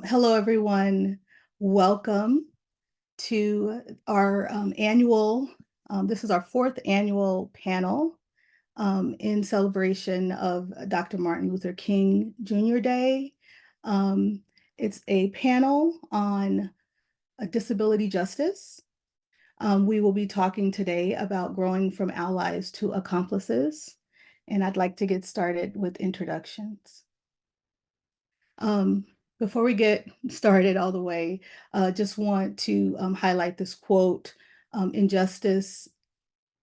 Hello, everyone. Welcome to our annual, this is our fourth annual panel in celebration of Dr. Martin Luther King Jr. Day. It's a panel on disability justice. We will be talking today about growing from allies to accomplices, and I'd like to get started with introductions. Before we get started all the way, just want to highlight this quote, injustice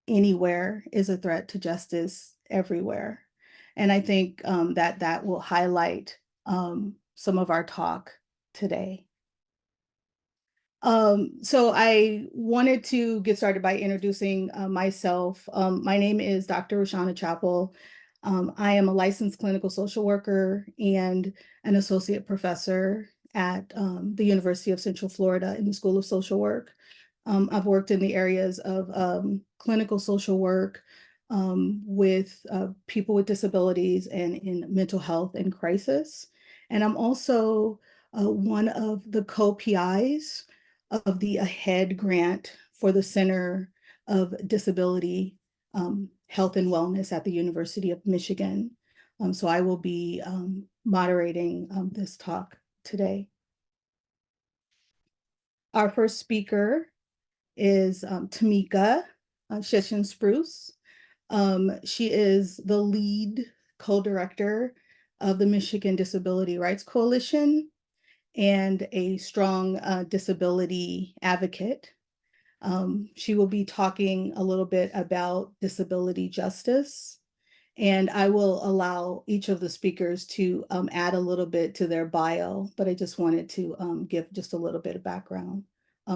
anywhere is a threat to justice everywhere. And I think that will highlight some of our talk today. So I wanted to get started by introducing myself. My name is Dr. Reshawna Chapple. I am a licensed clinical social worker and an associate professor at the University of Central Florida in the School of Social Work. I've worked in the areas of clinical social work with people with disabilities and in mental health and crisis. And I'm also one of the co-PIs of the AHEAD grant for the Center of Disability Health and Wellness at the University of Michigan. So I will be moderating this talk today. Our first speaker is Tameka Citchen-Spruce. She is the lead co-director of the Michigan Disability Rights Coalition and a strong disability advocate. She will be talking a little bit about disability justice, and I will allow each of the speakers to add a little bit to their bio, but I just wanted to give just a little bit of background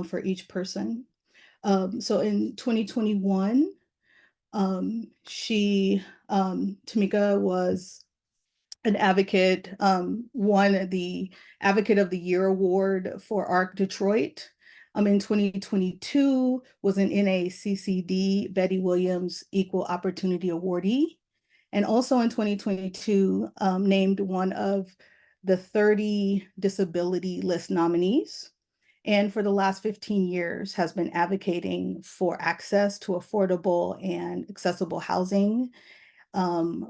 for each person. So in 2021, Tameka was an advocate, won the Advocate of the Year Award for ARC Detroit. In 2022, was an NACCD Betty Williams Equal Opportunity Awardee. And also in 2022, named one of the 30 disability list nominees. And for the last 15 years has been advocating for access to affordable and accessible housing,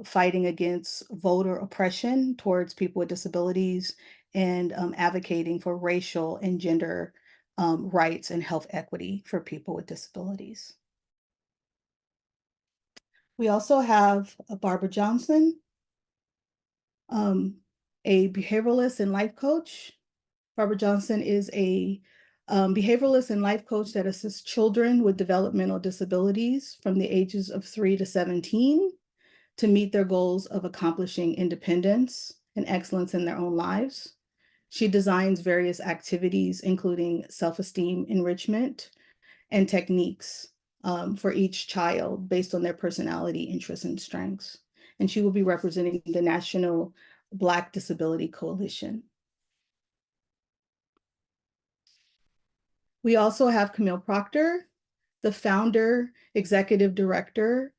fighting against voter oppression towards people with disabilities, and advocating for racial and gender rights and health equity for people with disabilities. We also have Barbara Johnson, a behavioralist and life coach. Barbara Johnson is a behavioralist and life coach that assists children with developmental disabilities from the ages of 3 to 17 to meet their goals of accomplishing independence and excellence in their own lives. She designs various activities, including self-esteem enrichment and techniques for each child based on their personality, interests, and strengths. And she will be representing the National Black Disability Coalition. We also have Camille Proctor, the founder, executive director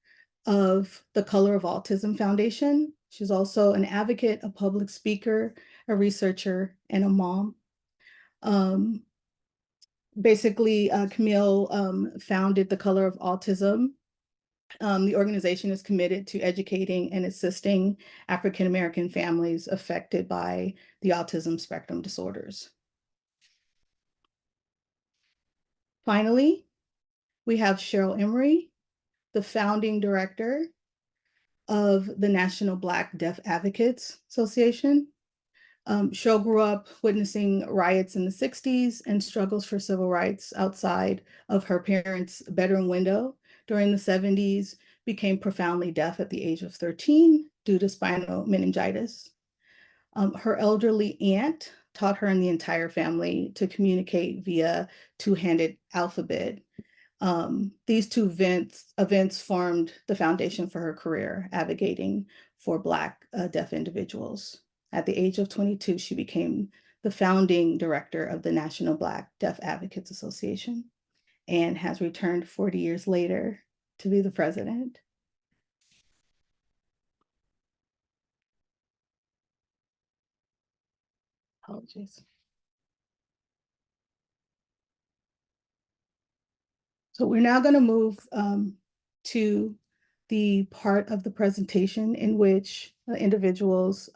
of the Color of Autism Foundation. She's also an advocate, a public speaker, a researcher, and a mom. Camille founded the Color of Autism. The organization is committed to educating and assisting African-American families affected by the autism spectrum disorders. Finally, we have Sheryl Emery, the founding director of the National Black Deaf Advocates Association. Sheryl grew up witnessing riots in the 60s and struggles for civil rights outside of her parents' bedroom window during the 70s, became profoundly deaf at the age of 13 due to spinal meningitis. Her elderly aunt taught her and the entire family to communicate via two-handed alphabet. These two events formed the foundation for her career, advocating for Black deaf individuals. At the age of 22, she became the founding director of the National Black Deaf Advocates Association and has returned 40 years later to be the president. Apologies. So we're now going to move to the part of the presentation in which individuals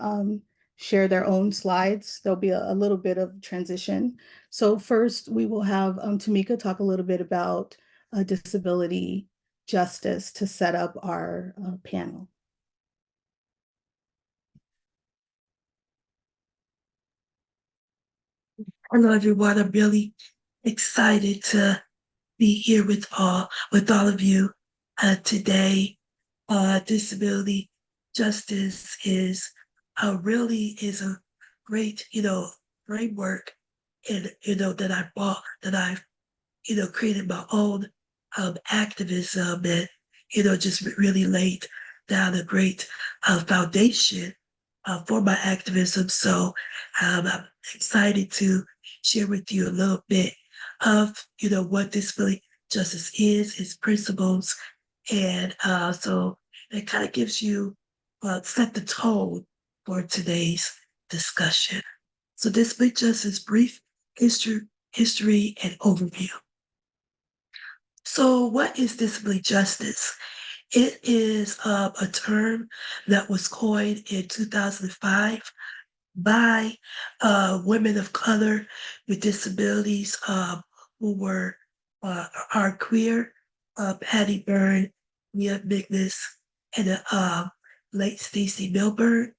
share their own slides. There'll be a little bit of transition. So first, we will have Tameka talk a little bit about disability justice to set up our panel. Hello, everyone. I'm really excited to be here with all of you today. Disability justice is really is a great framework, and that I bought that I've created my own activism, and just really laid down a great foundation for my activism. So I'm excited to share with you a little bit of what disability justice is, its principles, and so it kind of gives you set the tone for today's discussion. So disability justice brief history and overview. So what is disability justice? It is a term that was coined in 2005 by women of color with disabilities who are queer, Patty Byrne, Mia Mignus, and late Stacey Milburn.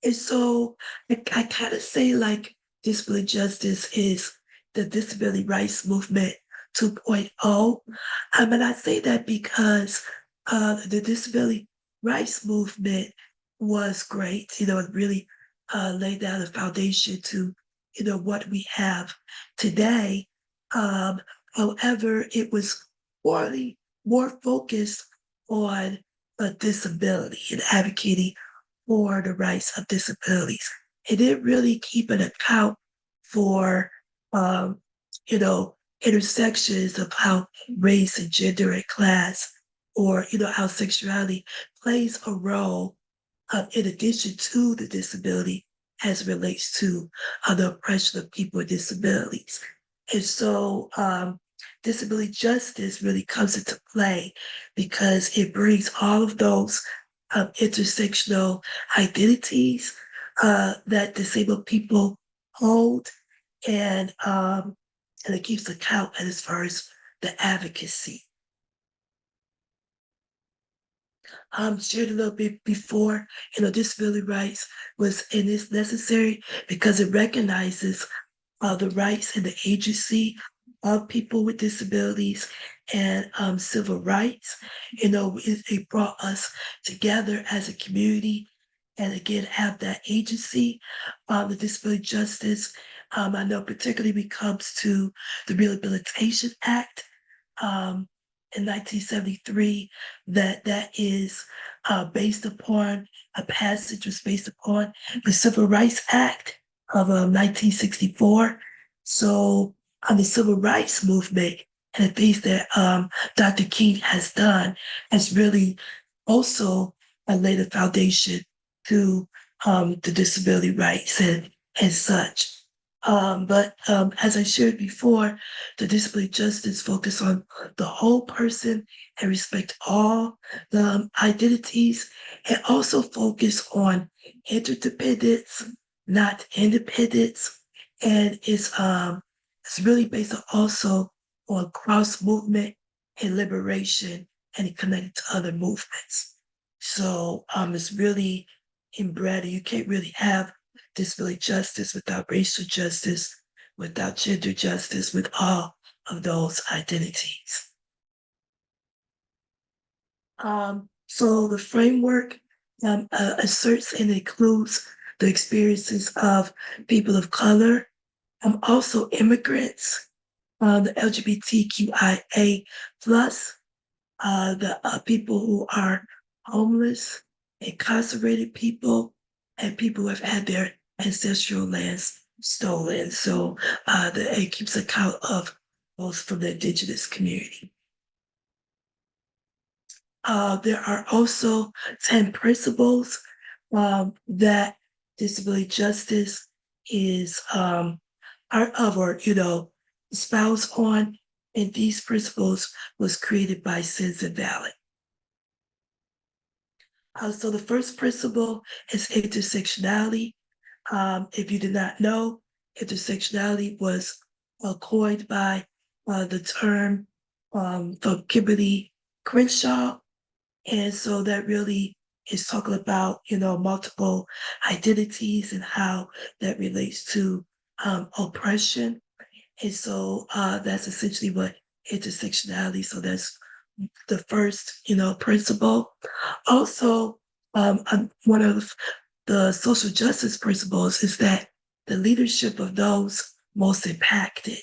And so I kind of say like disability justice is the disability rights movement 2.0. And I say that because the disability rights movement was great. It really laid down the foundation to, what we have today. Um, However, it was more focused on a disability and advocating for the rights of disabilities. It didn't really keep an account for, um, intersections of how race and gender and class, or how sexuality plays a role in addition to the disability as it relates to the oppression of people with disabilities. And so disability justice really comes into play because it brings all of those intersectional identities that disabled people hold, and it keeps account as far as the advocacy. Shared a little bit before, disability rights was and is necessary because it recognizes the rights and the agency of people with disabilities and civil rights. It brought us together as a community and again have that agency. The disability justice, I know particularly when it comes to the Rehabilitation Act um, in 1973, that is based upon a passage was based upon the Civil Rights Act of 1964. So the civil rights movement and the things that Dr. King has done has really also laid a foundation to the disability rights and such. But as I shared before, the disability justice focus on the whole person and respect all the identities, and also focus on interdependence, not independence, and it's really based also on cross movement and liberation and connected to other movements. So it's really inbred. You can't really have disability justice without racial justice, without gender justice, with all of those identities. So the framework asserts and includes the experiences of people of color, also immigrants, the LGBTQIA plus, the people who are homeless, incarcerated people, and people who have had their ancestral lands stolen. So it keeps account of those from the indigenous community. There are also 10 principles that disability justice is or espouse on, and these principles was created by Sins Invalid. So the first principle is intersectionality. If you did not know, intersectionality was coined by the term from Kimberly Crenshaw. And so that really is talking about, multiple identities and how that relates to oppression. And so that's essentially what intersectionality. So that's the first, principle. Also, one of the social justice principles is that the leadership of those most impacted.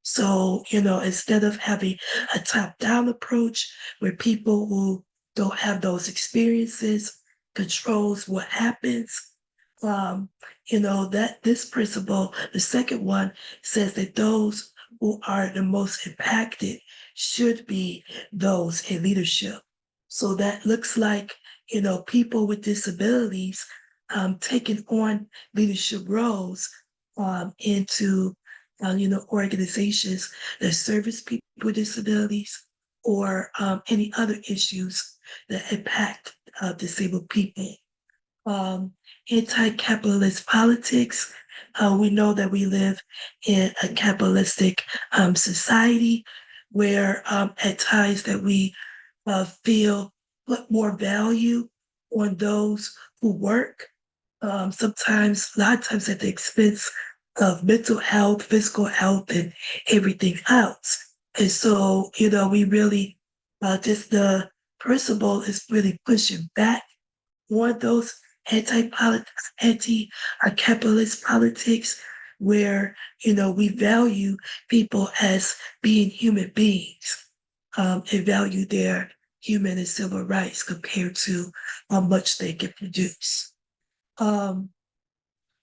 So, instead of having a top-down approach where people who don't have those experiences controls what happens, um, that this principle, the second one, says that those who are the most impacted should be those in leadership. So that looks like, people with disabilities taking on leadership roles into, organizations that service people with disabilities or any other issues that impact disabled people. um, Anti-capitalist politics. We know that we live in a capitalistic society where at times that we feel put more value on those who work. Sometimes, a lot of times at the expense of mental health, physical health, and everything else. And so, we really, just the principle is really pushing back on those anti-capitalist politics where, we value people as being human beings and value their human and civil rights compared to how much they can produce. Um,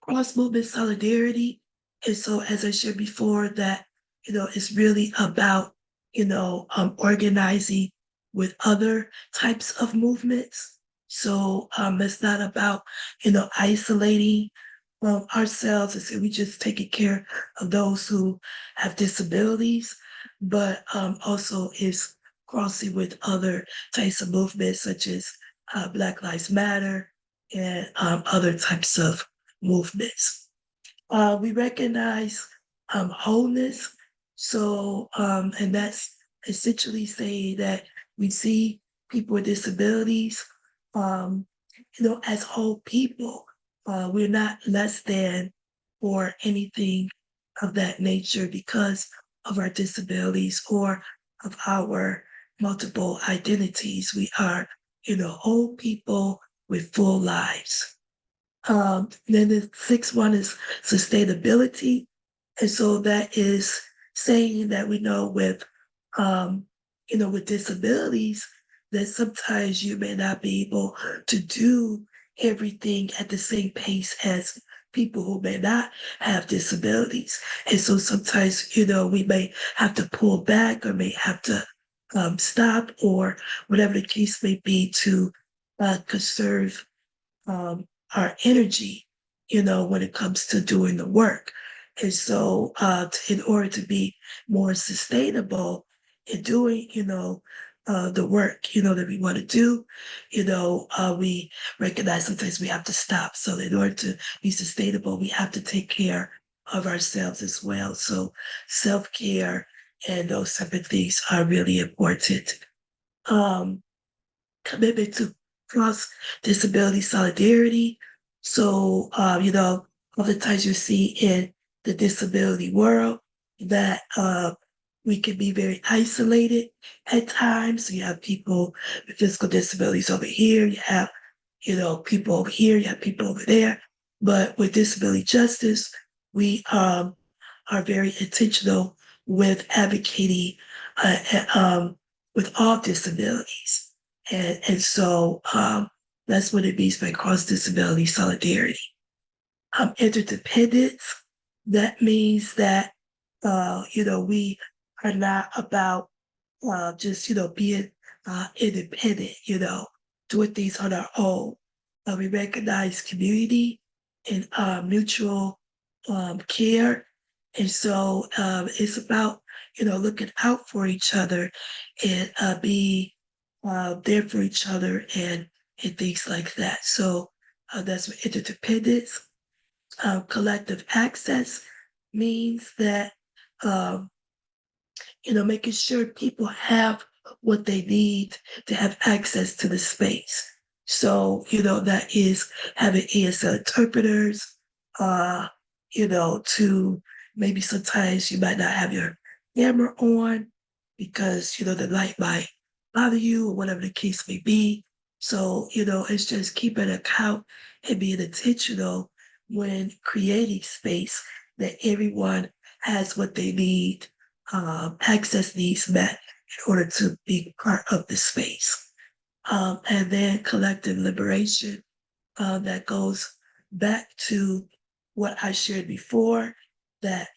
Cross movement solidarity. And so, as I shared before, that, it's really about, organizing with other types of movements. So, it's not about, isolating ourselves and say we just taking care of those who have disabilities, but also is crossing with other types of movements such as Black Lives Matter and other types of movements. We recognize wholeness. So, and that's essentially saying that we see people with disabilities, um, as whole people. We're not less than or anything of that nature because of our disabilities or of our multiple identities. We are, whole people with full lives. Then the sixth one is sustainability. And so that is saying that we know um, with disabilities, that sometimes you may not be able to do everything at the same pace as people who may not have disabilities. And so sometimes, we may have to pull back or may have to stop or whatever the case may be to conserve um, our energy, when it comes to doing the work. And so, in order to be more sustainable in doing, the work, that we want to do, we recognize sometimes we have to stop. So, in order to be sustainable, we have to take care of ourselves as well. So, self care and those type of things are really important. Um, Commitment to cross disability solidarity. So, oftentimes you see in the disability world that we can be very isolated at times. So you have people with physical disabilities over here, you have, people over here, you have people over there. But with disability justice, we are very intentional with advocating with all disabilities. And so that's what it means by cross disability solidarity. Interdependence, that means that, we are not about just, being independent, doing things on our own. We recognize community and mutual care. And so it's about, looking out for each other and be there for each other and things like that. So that's what interdependence. Collective access means that um, making sure people have what they need to have access to the space. So, that is having ESL interpreters, uh, to maybe sometimes you might not have your camera on because, the light might bother you or whatever the case may be. So, it's just keeping account and being intentional when creating space that everyone has what they need, access needs met in order to be part of the space. And then collective liberation that goes back to what I shared before, that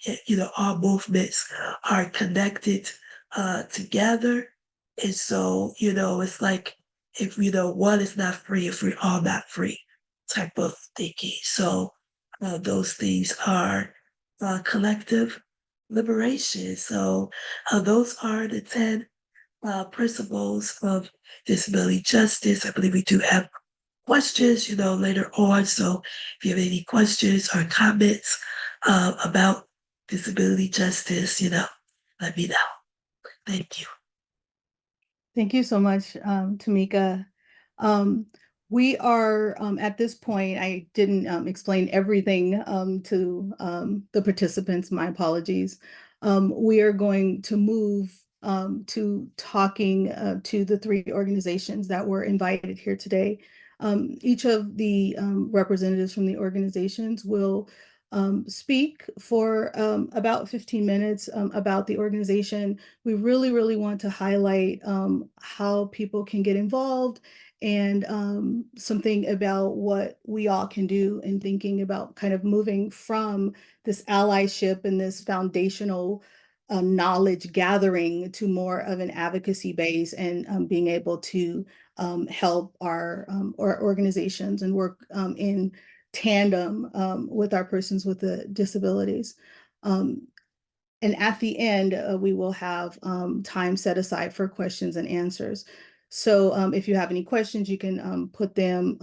all movements are connected together. And so, it's like if one is not free, if we're all not free type of thinking. So those things are collective liberation. So those are the 10 principles of disability justice. I believe we do have questions, later on. So if you have any questions or comments about disability justice, let me know. Thank you. Thank you so much, Tameka. Um, we are at this point, I didn't explain everything to the participants, my apologies. We are going to move to talking to the three organizations that were invited here today. Each of the representatives from the organizations will speak for about 15 minutes about the organization. We really, really want to highlight how people can get involved and something about what we all can do in thinking about kind of moving from this allyship and this foundational knowledge gathering to more of an advocacy base and being able to help our organizations and work in tandem with our persons with the disabilities. And at the end, we will have time set aside for questions and answers. So if you have any questions, you can put them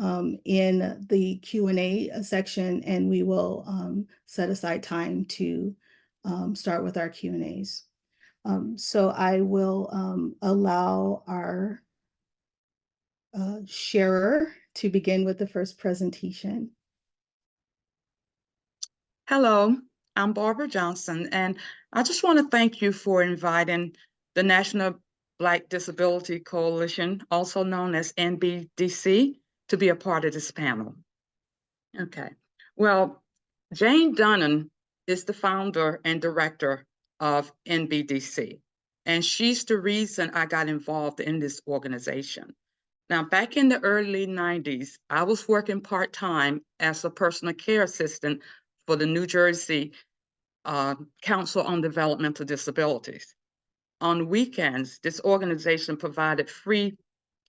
in the Q&A section, and we will set aside time to start with our Q&As. So I will allow our sharer to begin with the first presentation. Hello, I'm Barbara Johnson, and I just want to thank you for inviting the National Black Disability Coalition, also known as NBDC, to be a part of this panel. Okay, well, Jane Dunham is the founder and director of NBDC, and she's the reason I got involved in this organization. Now, back in the early 90s, I was working part-time as a personal care assistant for the New Jersey Council on Developmental Disabilities. On weekends, this organization provided free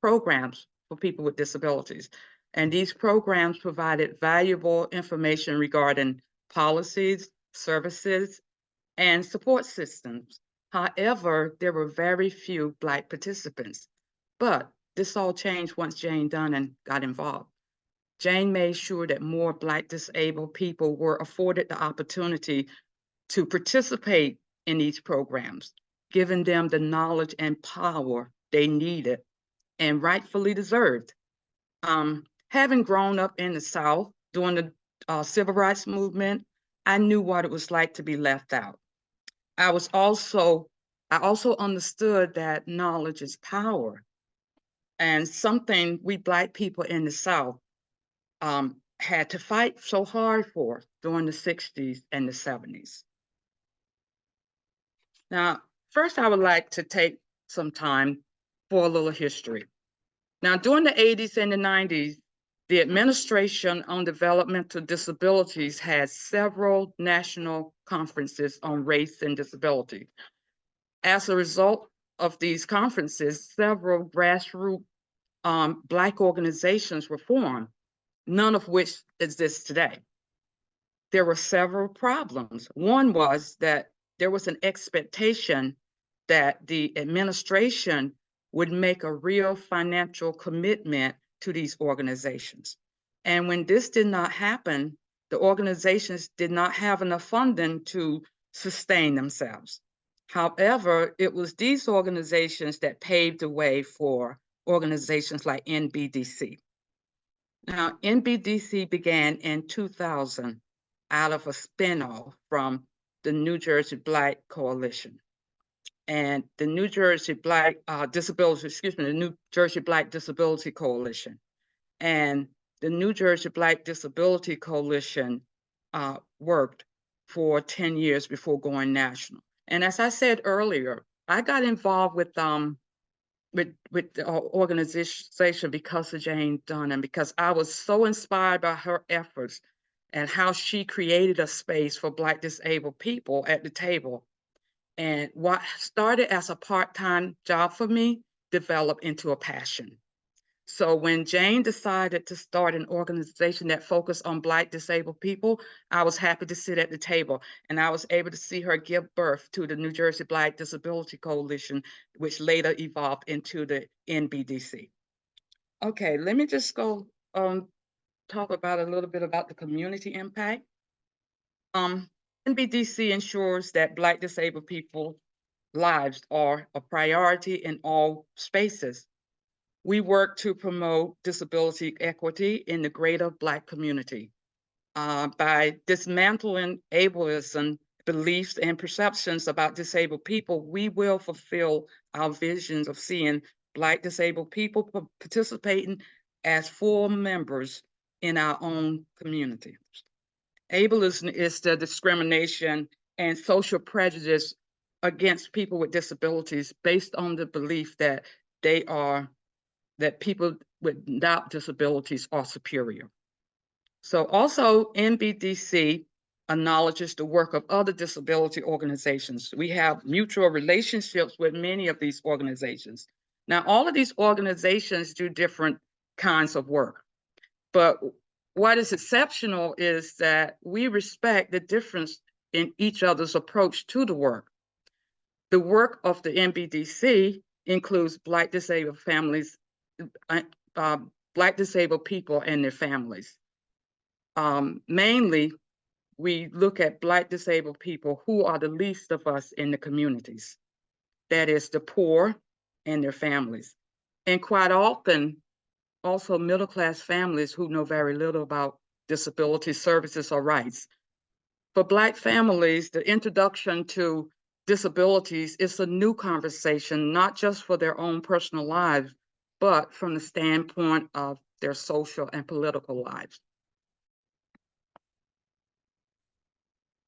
programs for people with disabilities. And these programs provided valuable information regarding policies, services, and support systems. However, there were very few Black participants. But this all changed once Jane Dunham got involved. Jane made sure that more Black disabled people were afforded the opportunity to participate in these programs, giving them the knowledge and power they needed and rightfully deserved. Having grown up in the South during the civil rights movement, I knew what it was like to be left out. I also understood that knowledge is power, and something we Black people in the South had to fight so hard for during the 60s and the 70s. Now, first, I would like to take some time for a little history. Now, during the 80s and the 90s, the Administration on Developmental Disabilities had several national conferences on race and disability. As a result of these conferences, several grassroots Black organizations were formed, none of which exist today. there were several problems. One was that there was an expectation that the administration would make a real financial commitment to these organizations. And when this did not happen, the organizations did not have enough funding to sustain themselves. However, it was these organizations that paved the way for organizations like NBDC. Now, NBDC began in 2000 out of a spinoff from the New Jersey Black Coalition. And the New Jersey Black the New Jersey Black Disability Coalition. And the New Jersey Black Disability Coalition worked for 10 years before going national. And as I said earlier, I got involved with the organization because of Jane Dunham, because I was so inspired by her efforts and how she created a space for Black disabled people at the table. And what started as a part-time job for me developed into a passion. So when Jane decided to start an organization that focused on Black disabled people, I was happy to sit at the table, and I was able to see her give birth to the New Jersey Black Disability Coalition, which later evolved into the NBDC. Okay, let me just go talk about a little bit about the community impact. NBDC ensures that Black disabled people's lives are a priority in all spaces. We work to promote disability equity in the greater Black community by dismantling ableism beliefs and perceptions about disabled people. We will fulfill our visions of seeing Black disabled people participating as full members in our own community. Ableism is the discrimination and social prejudice against people with disabilities based on the belief that that people without disabilities are superior. So also NBDC acknowledges the work of other disability organizations. We have mutual relationships with many of these organizations. Now, all of these organizations do different kinds of work, but what is exceptional is that we respect the difference in each other's approach to the work. The work of the NBDC includes Black disabled families, Black disabled people and their families. Mainly, we look at Black disabled people who are the least of us in the communities. That is the poor and their families. And quite often, also middle-class families who know very little about disability services or rights. For Black families, the introduction to disabilities is a new conversation, not just for their own personal lives, but from the standpoint of their social and political lives.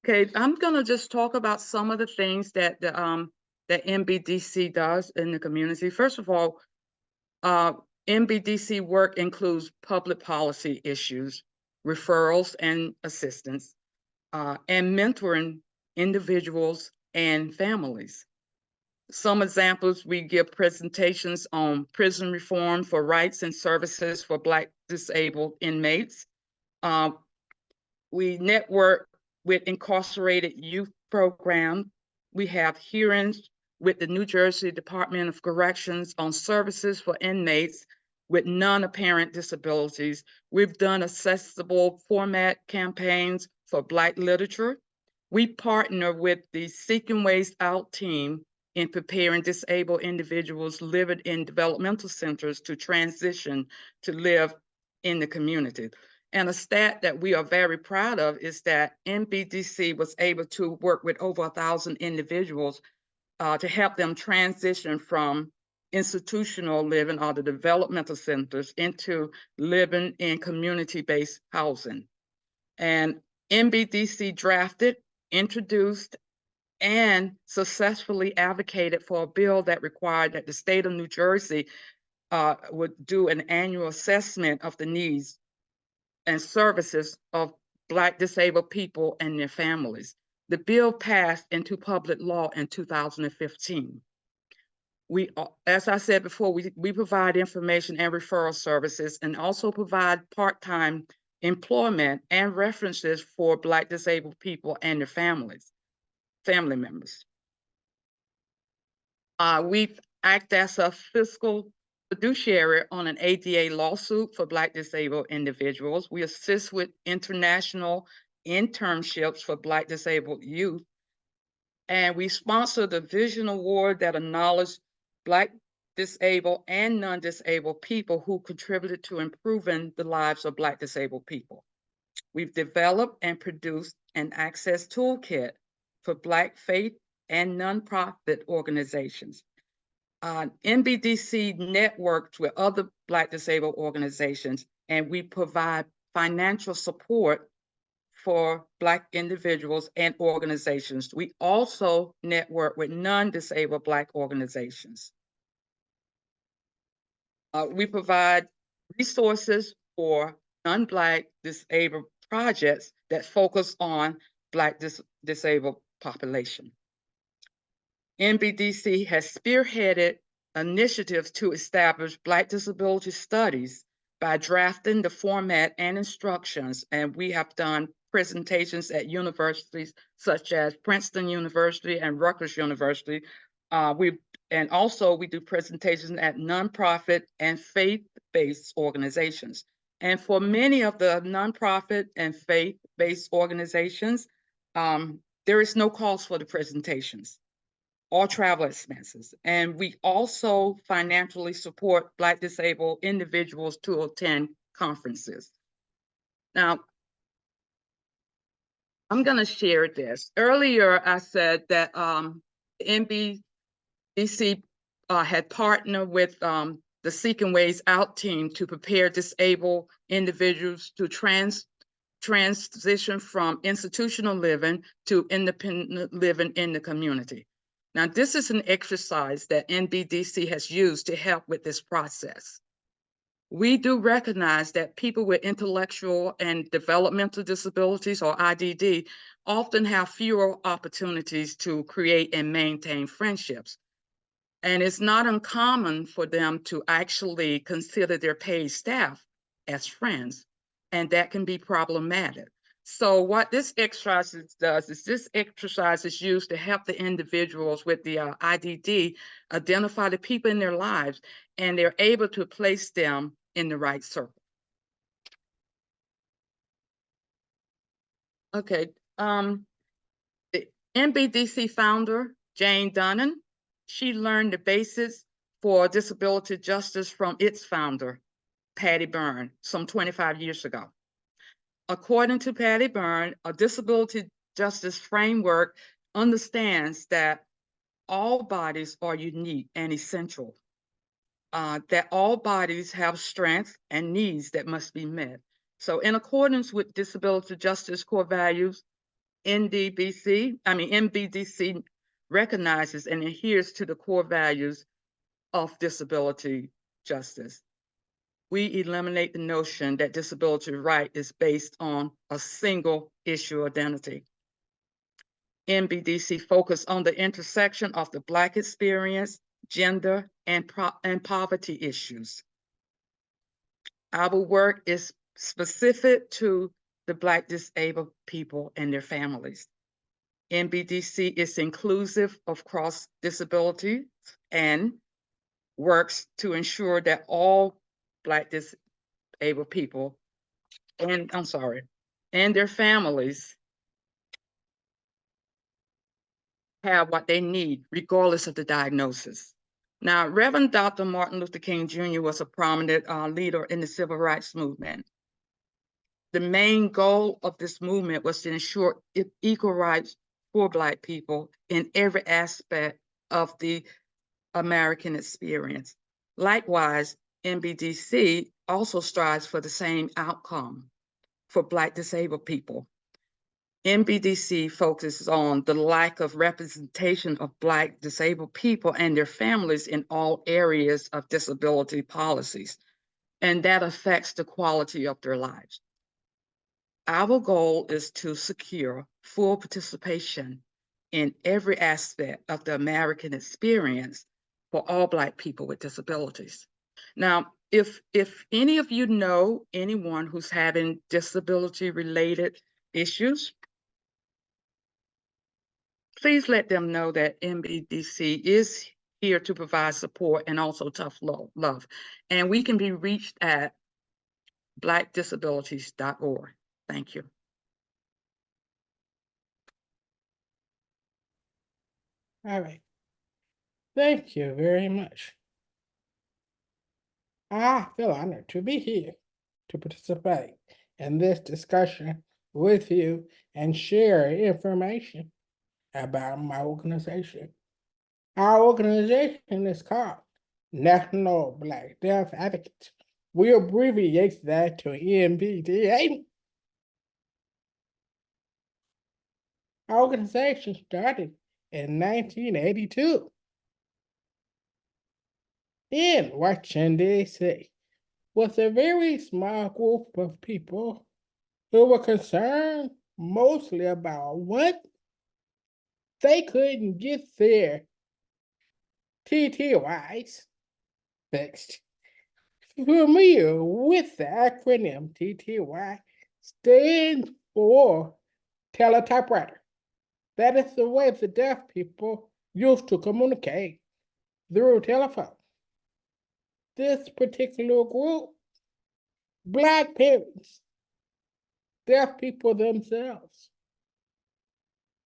Okay, I'm gonna just talk about some of the things that that NBDC does in the community. First of all, NBDC work includes public policy issues, referrals and assistance, and mentoring individuals and families. Some examples, we give presentations on prison reform for rights and services for Black disabled inmates. We network with incarcerated youth program. We have hearings with the New Jersey Department of Corrections on services for inmates with non-apparent disabilities. We've done accessible format campaigns for Black literature. We partner with the Seeking Ways Out team in preparing disabled individuals living in developmental centers to transition to live in the community. And a stat that we are very proud of is that NBDC was able to work with over 1,000 individuals to help them transition from institutional living or the developmental centers into living in community-based housing. And NBDC drafted, introduced, and successfully advocated for a bill that required that the state of New Jersey would do an annual assessment of the needs and services of Black disabled people and their families. The bill passed into public law in 2015. We, as I said before, we provide information and referral services and also provide part-time employment, and references for Black disabled people and their family members. We act as a fiscal fiduciary on an ADA lawsuit for Black disabled individuals. We assist with international internships for Black disabled youth. And we sponsor the Vision Award that acknowledges Black disabled and non-disabled people who contributed to improving the lives of Black disabled people. We've developed and produced an access toolkit for Black faith and nonprofit organizations. NBDC networks with other Black disabled organizations, and we provide financial support for Black individuals and organizations. We also network with non-disabled Black organizations. We provide resources for non-Black disabled projects that focus on Black disabled population. NBDC has spearheaded initiatives to establish Black disability studies by drafting the format and instructions, and we have done presentations at universities such as Princeton University and Rutgers University. And also we do presentations at nonprofit and faith-based organizations. And for many of the nonprofit and faith-based organizations, there is no cost for the presentations or travel expenses. And we also financially support Black disabled individuals to attend conferences. Now, I'm gonna share this. Earlier, I said that NBDC had partnered with the Seeking Ways Out team to prepare disabled individuals to transition from institutional living to independent living in the community. Now, this is an exercise that NBDC has used to help with this process. We do recognize that people with intellectual and developmental disabilities, or IDD, often have fewer opportunities to create and maintain friendships. And it's not uncommon for them to actually consider their paid staff as friends, and that can be problematic. So what this exercise does is this exercise is used to help the individuals with the IDD identify the people in their lives, and they're able to place them in the right circle. Okay, the NBDC founder, Jane Dunnan, she learned the basics for disability justice from its founder, Patty Byrne, some 25 years ago. According to Patty Byrne, a disability justice framework understands that all bodies are unique and essential, that all bodies have strengths and needs that must be met. So in accordance with disability justice core values, NBDC recognizes and adheres to the core values of disability justice. We eliminate the notion that disability right is based on a single issue identity. NBDC focus on the intersection of the Black experience, gender, and poverty issues. Our work is specific to the Black disabled people and their families. NBDC is inclusive of cross disabilities and works to ensure that all Black disabled people and their families have what they need, regardless of the diagnosis. Now, Reverend Dr. Martin Luther King Jr. was a prominent leader in the civil rights movement. The main goal of this movement was to ensure equal rights for Black people in every aspect of the American experience. Likewise, NBDC also strives for the same outcome for Black disabled people. NBDC focuses on the lack of representation of Black disabled people and their families in all areas of disability policies, and that affects the quality of their lives. Our goal is to secure full participation in every aspect of the American experience for all Black people with disabilities. Now, if any of you know anyone who's having disability-related issues, please let them know that MBDC is here to provide support and also tough love. And we can be reached at blackdisabilities.org. Thank you. All right. Thank you very much. I feel honored to be here to participate in this discussion with you and share information about my organization. Our organization is called National Black Deaf Advocates. We abbreviate that to NBDA. Our organization started in 1982 in Washington, D.C., with a very small group of people who were concerned mostly about what they couldn't get their TTYs fixed. Familiar with the acronym TTY stands for teletypewriter. That is the way the deaf people used to communicate through telephone. This particular group, Black parents, deaf people themselves,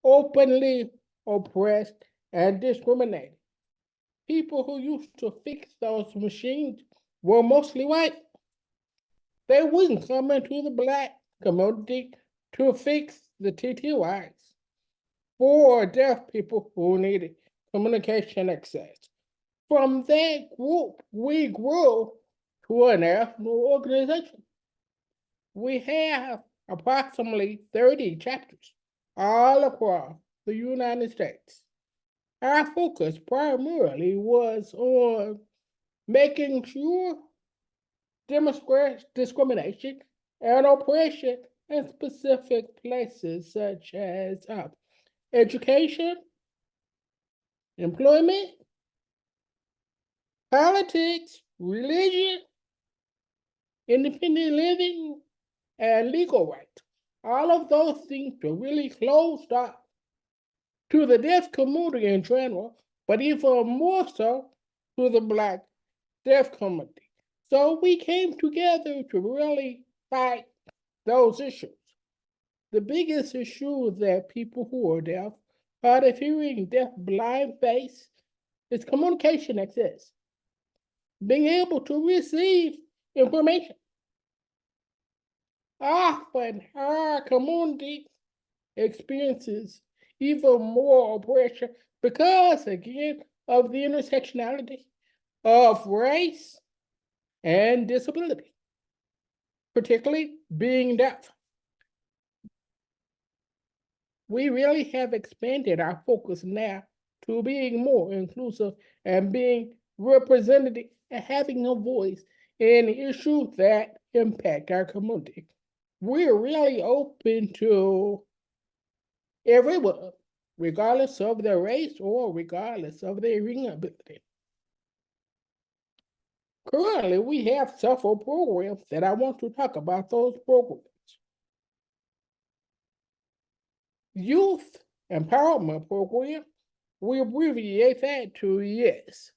openly oppressed and discriminated. People who used to fix those machines were mostly white. They wouldn't come into the Black community to fix the TTYs for deaf people who needed communication access. From that group, we grew to a national organization. We have approximately 30 chapters all across the United States. Our focus primarily was on making sure discrimination and oppression in specific places such as education, employment, politics, religion, independent living, and legal rights. All of those things are really closed off to the deaf community in general, but even more so to the Black deaf community. So we came together to really fight those issues. The biggest issue that people who are deaf, hard of hearing, deaf, blind face, is communication access. Being able to receive information. Often our community experiences even more oppression because, again, of the intersectionality of race and disability, particularly being deaf. We really have expanded our focus now to being more inclusive and being representative and having a voice in issues that impact our community. We're really open to everyone, regardless of their race or regardless of their hearing ability. Currently, we have several programs that I want to talk about those programs. Youth Empowerment Program, we abbreviate that to YES.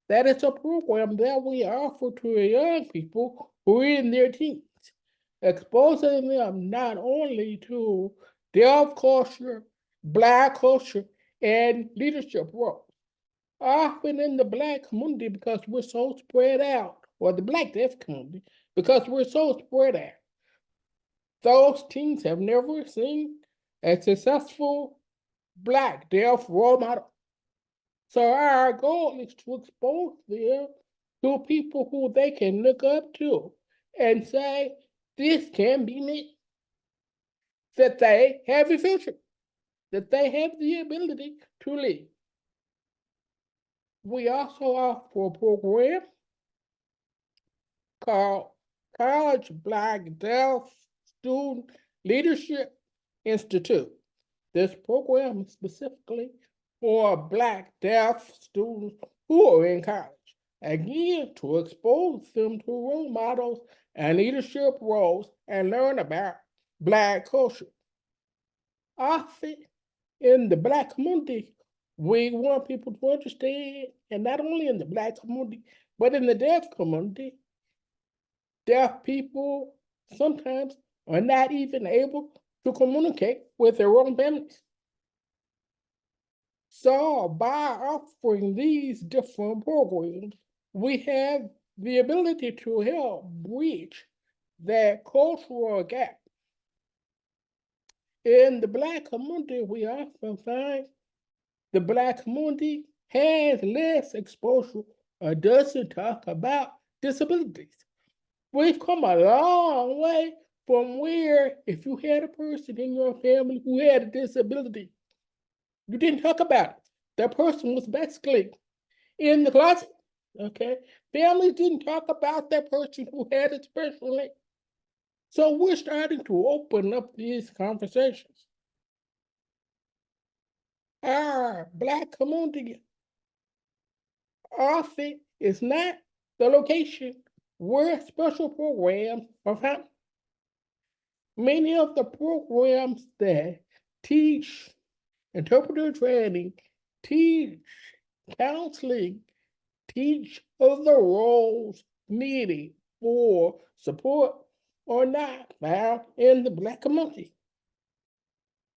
That is a program that we offer to young people who are in their teens, exposing them not only to deaf culture, Black culture, and leadership roles. Often in the Black community, because we're so spread out, or the Black deaf community, because we're so spread out, those teens have never seen a successful Black deaf role model. So our goal is to expose them to people who they can look up to and say, this can be me. That they have a future, that they have the ability to lead. We also offer a program called College Black Deaf Student Leadership Institute. This program is specifically for Black deaf students who are in college. again, to expose them to role models and leadership roles and learn about Black culture. Often in the Black community, we want people to understand, and not only in the Black community, but in the deaf community, deaf people sometimes are not even able to communicate with their own families. So by offering these different programs, we have the ability to help bridge that cultural gap. In the Black community, we often find the Black community has less exposure or doesn't talk about disabilities. We've come a long way from where if you had a person in your family who had a disability, you didn't talk about it. That person was basically in the closet. Okay. Families didn't talk about that person who had a special need. So we're starting to open up these conversations. Our Black community often is not the location where special programs are found. Many of the programs that teach interpreter training, teach counseling, teach other roles needed for support are not found in the Black community.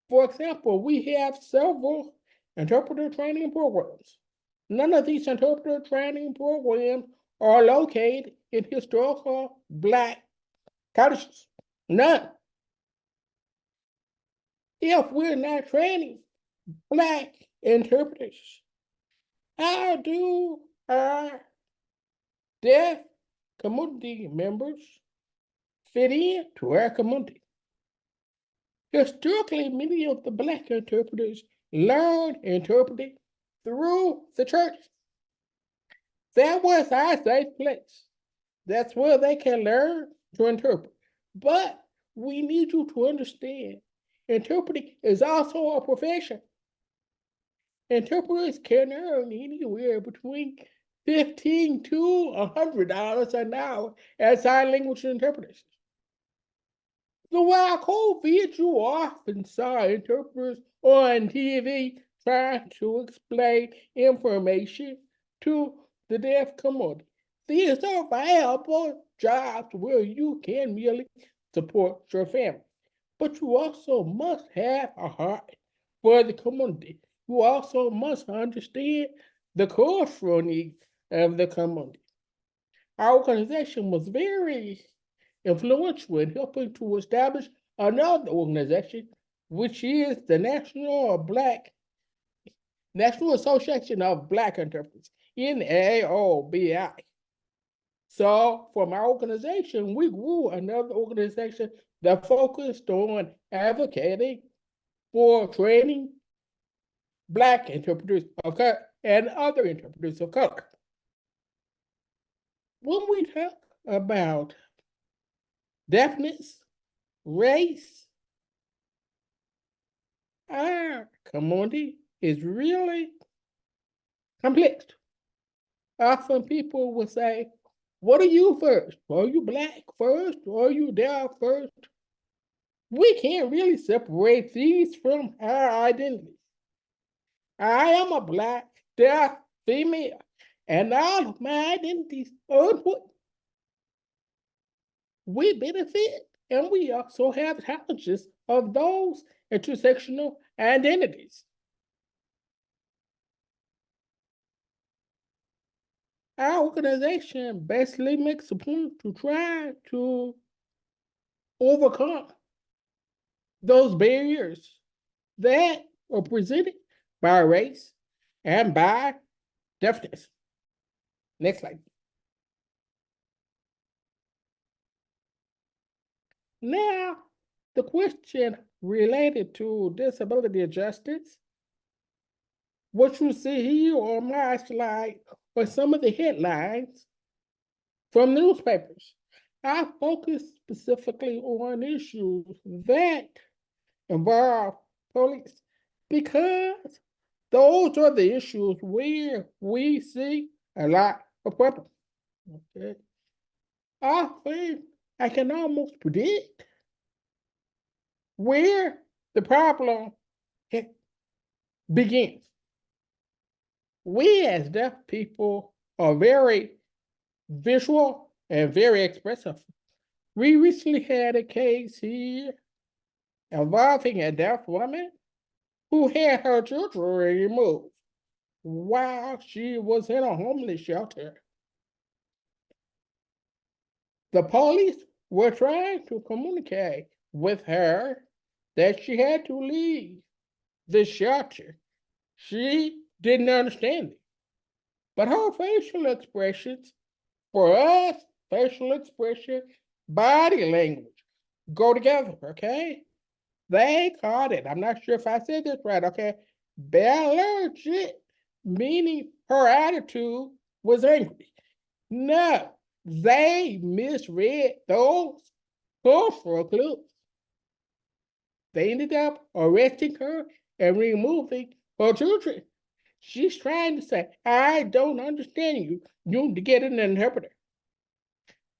For example, we have several interpreter training programs. None of these interpreter training programs are located in historical Black cottages. None. If we're not training Black interpreters, how do our deaf community members fit into our community? Historically, many of the Black interpreters learned interpreting through the church. That was our safe place. That's where they can learn to interpret. But we need you to understand, interpreting is also a profession. Interpreters can earn anywhere between $15 to $100 an hour as sign language interpreters. Throughout COVID, you often saw interpreters on TV trying to explain information to the deaf community. These are viable jobs where you can really support your family. But you also must have a heart for the community. You also must understand the cultural needs of the community. Our organization was very influential in helping to establish another organization, which is the National Association of Black Interpreters, NAOBI. So from our organization, we grew another organization that focused on advocating for training Black interpreters of color and other interpreters of color. When we talk about deafness, race, our community is really complex. Often people will say, what are you first? Are you Black first? Or are you deaf first? We can't really separate these from our identities. I am a Black, deaf, female, and all of my identities are important. We benefit and we also have challenges of those intersectional identities. Our organization basically makes a point to try to overcome those barriers that are presented by race and by deafness. Next slide. Now, the question related to disability justice, what you see here on my slide are some of the headlines from newspapers. I focus specifically on issues that involve police because those are the issues where we see a lot a problem. Okay. I think I can almost predict where the problem begins. We as deaf people are very visual and very expressive. We recently had a case here involving a deaf woman who had her children removed while she was in a homeless shelter. The police were trying to communicate with her that she had to leave the shelter. She didn't understand it. But her facial expressions, for us, facial expression, body language go together, okay? They called it, I'm not sure if I said this right, okay? Ballergic, meaning her attitude was angry. No, they misread those cultural clues. They ended up arresting her and removing her children. She's trying to say, I don't understand you. You need to get an interpreter.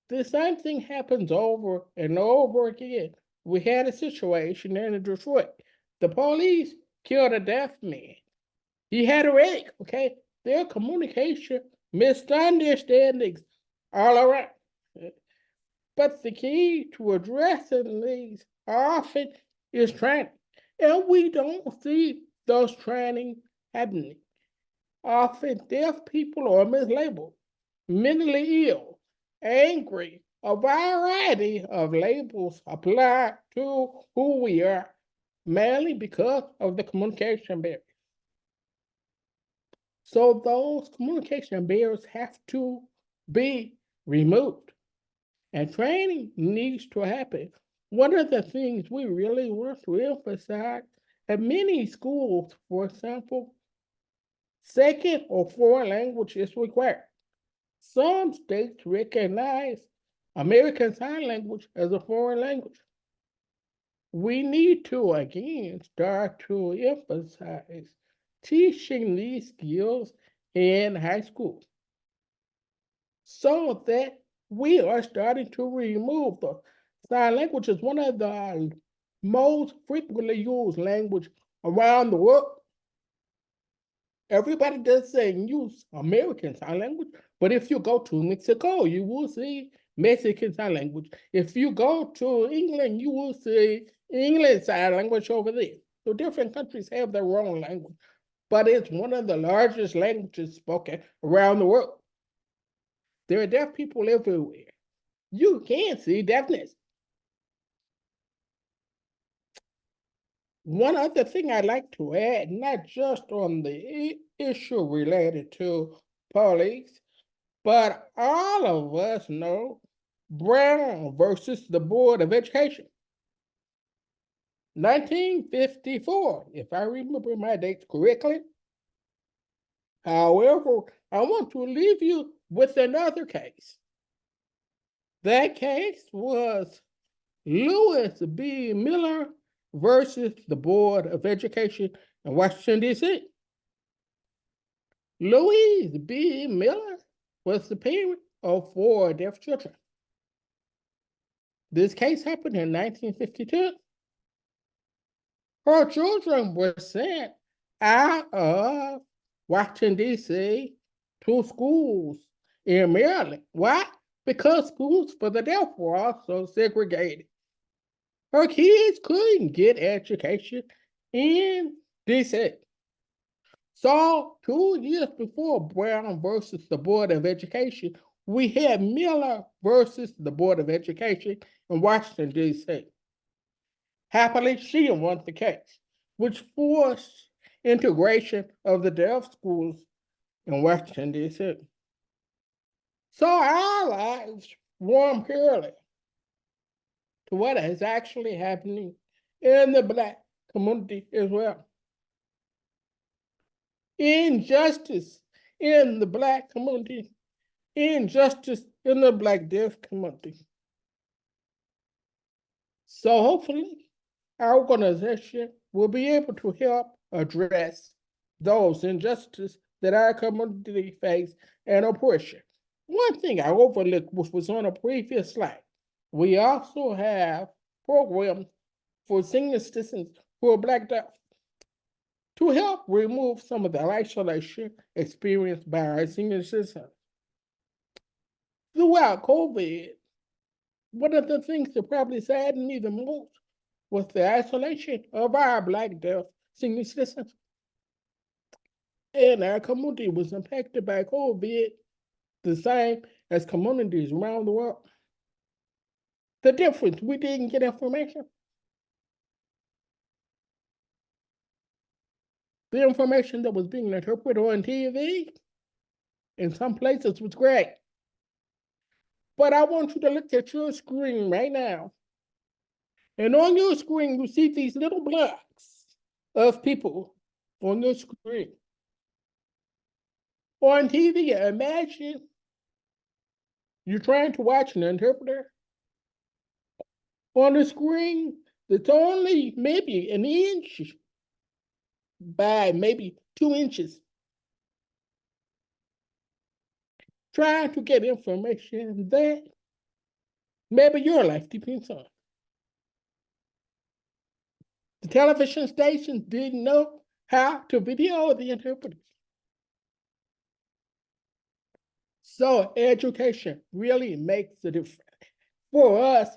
The same thing happens over and over again. We had a situation in Detroit. The police killed a deaf man. He had a rake, okay? Their communication misunderstandings all around. But the key to addressing these often is training. And we don't see those training happening. Often deaf people are mislabeled, mentally ill, angry, a variety of labels apply to who we are, mainly because of the communication barrier. So those communication barriers have to be removed, and training needs to happen. One of the things we really want to emphasize at many schools, for example, second or foreign language is required. Some states recognize American Sign Language as a foreign language. We need to again start to emphasize teaching these skills in high school so that we are starting to remove the sign language is one of the most frequently used language around the world. Everybody does say use American Sign Language, but if you go to Mexico, you will see Mexican Sign Language. If you go to England, you will see English Sign Language over there. So different countries have their own language, but it's one of the largest languages spoken around the world. There are deaf people everywhere. You can see deafness. One other thing I'd like to add, not just on the issue related to police, but all of us know Brown versus the Board of Education. 1954, if I remember my dates correctly. However, I want to leave you with another case. That case was Lewis B. Miller versus the Board of Education in Washington, D.C. Louise B. Miller was the parent of 4 deaf children. This case happened in 1952. Her children were sent out of Washington, D.C. to schools in Maryland. Why? Because schools for the deaf were also segregated. Her kids couldn't get education in D.C. So 2 years before Brown versus the Board of Education, we had Miller versus the Board of Education in Washington, D.C. Happily, she won the case, which forced integration of the deaf schools in Washington, D.C. So our lives warm parallel to what is actually happening in the Black community as well. Injustice in the Black community, injustice in the Black deaf community. So hopefully our organization will be able to help address those injustices that our community face and oppression. One thing I overlooked, which was on a previous slide, we also have programs for senior citizens who are Black deaf to help remove some of the isolation experienced by our senior citizens. Throughout COVID, one of the things that probably saddened me the most was the isolation of our Black deaf senior citizens. And our community was impacted by COVID the same as communities around the world. The difference, we didn't get information. The information that was being interpreted on TV in some places was great. But I want you to look at your screen right now. And on your screen, you see these little blocks of people on your screen. On TV, imagine you're trying to watch an interpreter on the screen that's only maybe an inch by maybe 2 inches. Trying to get information that maybe your life depends on. The television stations didn't know how to video the interpreters. So education really makes a difference. For us,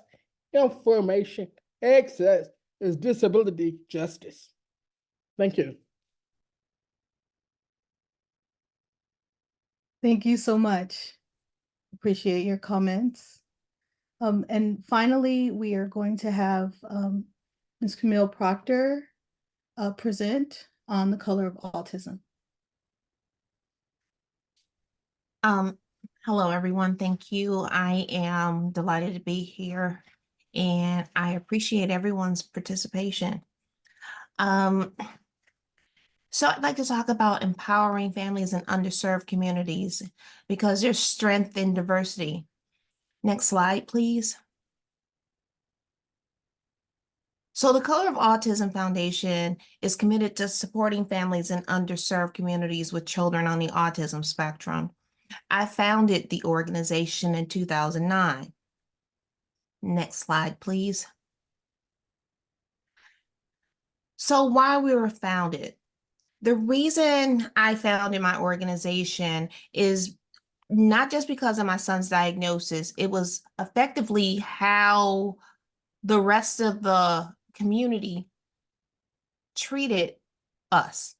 information access is disability justice. Thank you. Thank you so much. Appreciate your comments. And finally, we are going to have Ms. Camille Proctor present on the color of autism. Hello, everyone. Thank you. I am delighted to be here, and I appreciate everyone's participation. So I'd like to talk about empowering families in underserved communities because there's strength in diversity. Next slide, please. So the Color of Autism Foundation is committed to supporting families in underserved communities with children on the autism spectrum. I founded the organization in 2009. Next slide, please. So why we were founded? The reason I founded my organization is not just because of my son's diagnosis. It was effectively how the rest of the community treated us.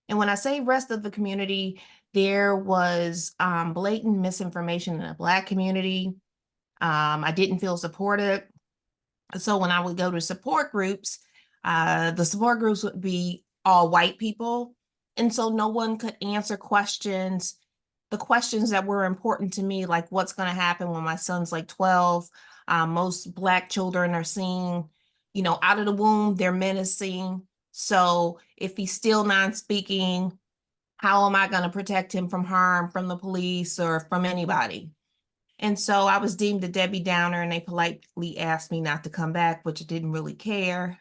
And when I say rest of the community, there was blatant misinformation in the Black community. I didn't feel supported. So when I would go to support groups, the support groups would be all white people. And so no one could answer questions, the questions that were important to me, like what's going to happen when my son's like 12. Most Black children are seen, out of the womb, they're menacing. So if he's still non-speaking, how am I going to protect him from harm from the police or from anybody? And so I was deemed a Debbie Downer, and they politely asked me not to come back, which I didn't really care.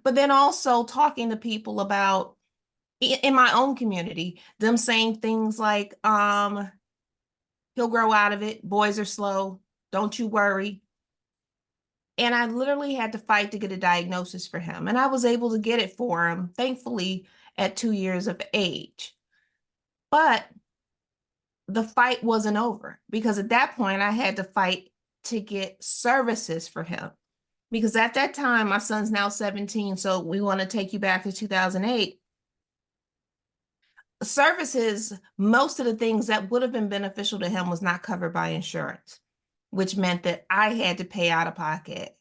But then also talking to people about, in my own community, them saying things like, he'll grow out of it, boys are slow, don't you worry. And I literally had to fight to get a diagnosis for him. And I was able to get it for him, thankfully, at 2 years of age. But the fight wasn't over, because at that point I had to fight to get services for him. Because at that time, my son's now 17, so we want to take you back to 2008. Services, most of the things that would have been beneficial to him was not covered by insurance, which meant that I had to pay out of pocket.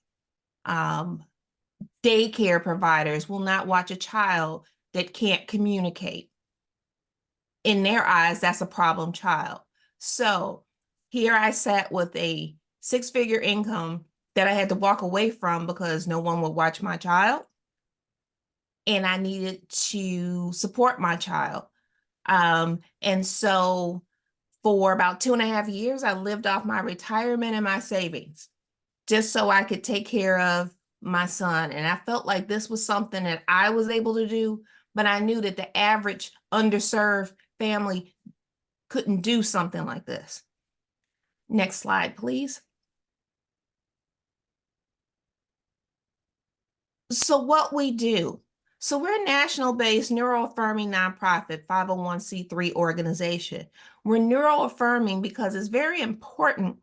Daycare providers will not watch a child that can't communicate. In their eyes, that's a problem child. So here I sat with a 6-figure income that I had to walk away from because no one would watch my child. And I needed to support my child. And so for about 2.5 years, I lived off my retirement and my savings just so I could take care of my son. And I felt like this was something that I was able to do, but I knew that the average underserved family couldn't do something like this. Next slide, please. So what we do. So we're a national-based neuro-affirming nonprofit 501c3 organization. We're neuro-affirming because it's very important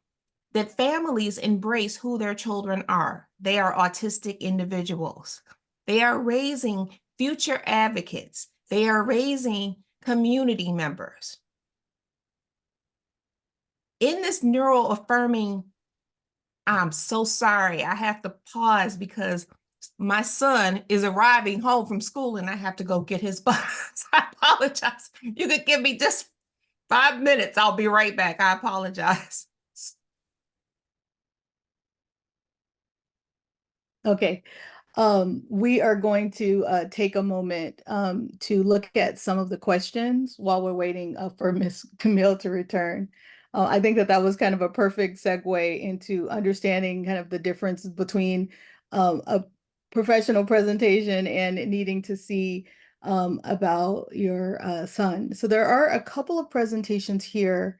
that families embrace who their children are. They are autistic individuals. They are raising future advocates. They are raising community members. In this neuro-affirming, I'm so sorry, I have to pause because my son is arriving home from school and I have to go get his bus. I apologize. You could give me just 5 minutes. I'll be right back. I apologize. Okay. We are going to take a moment to look at some of the questions while we're waiting for Miss Camille to return. I think that was kind of a perfect segue into understanding kind of the difference between a professional presentation and needing to see about your son. So there are a couple of presentations here.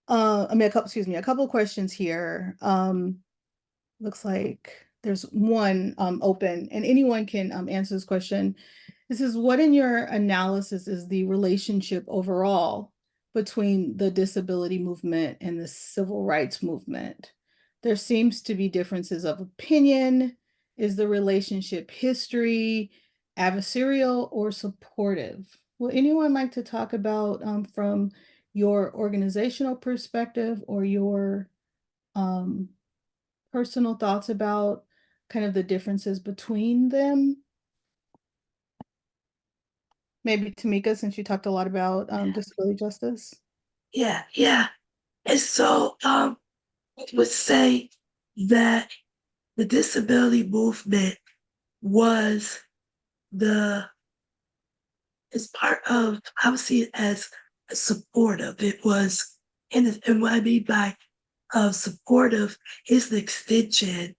A couple of questions here. Looks like there's one open, and anyone can answer this question. This is, what in your analysis is the relationship overall between the disability movement and the civil rights movement? There seems to be differences of opinion. Is the relationship history, adversarial, or supportive? Will anyone like to talk about from your organizational perspective or your personal thoughts about kind of the differences between them? Maybe Tameka, since you talked a lot about disability justice. Yeah. And so I would say that the disability movement was it's part of, I would see it as a supportive. It was, and what I mean by supportive is the extension,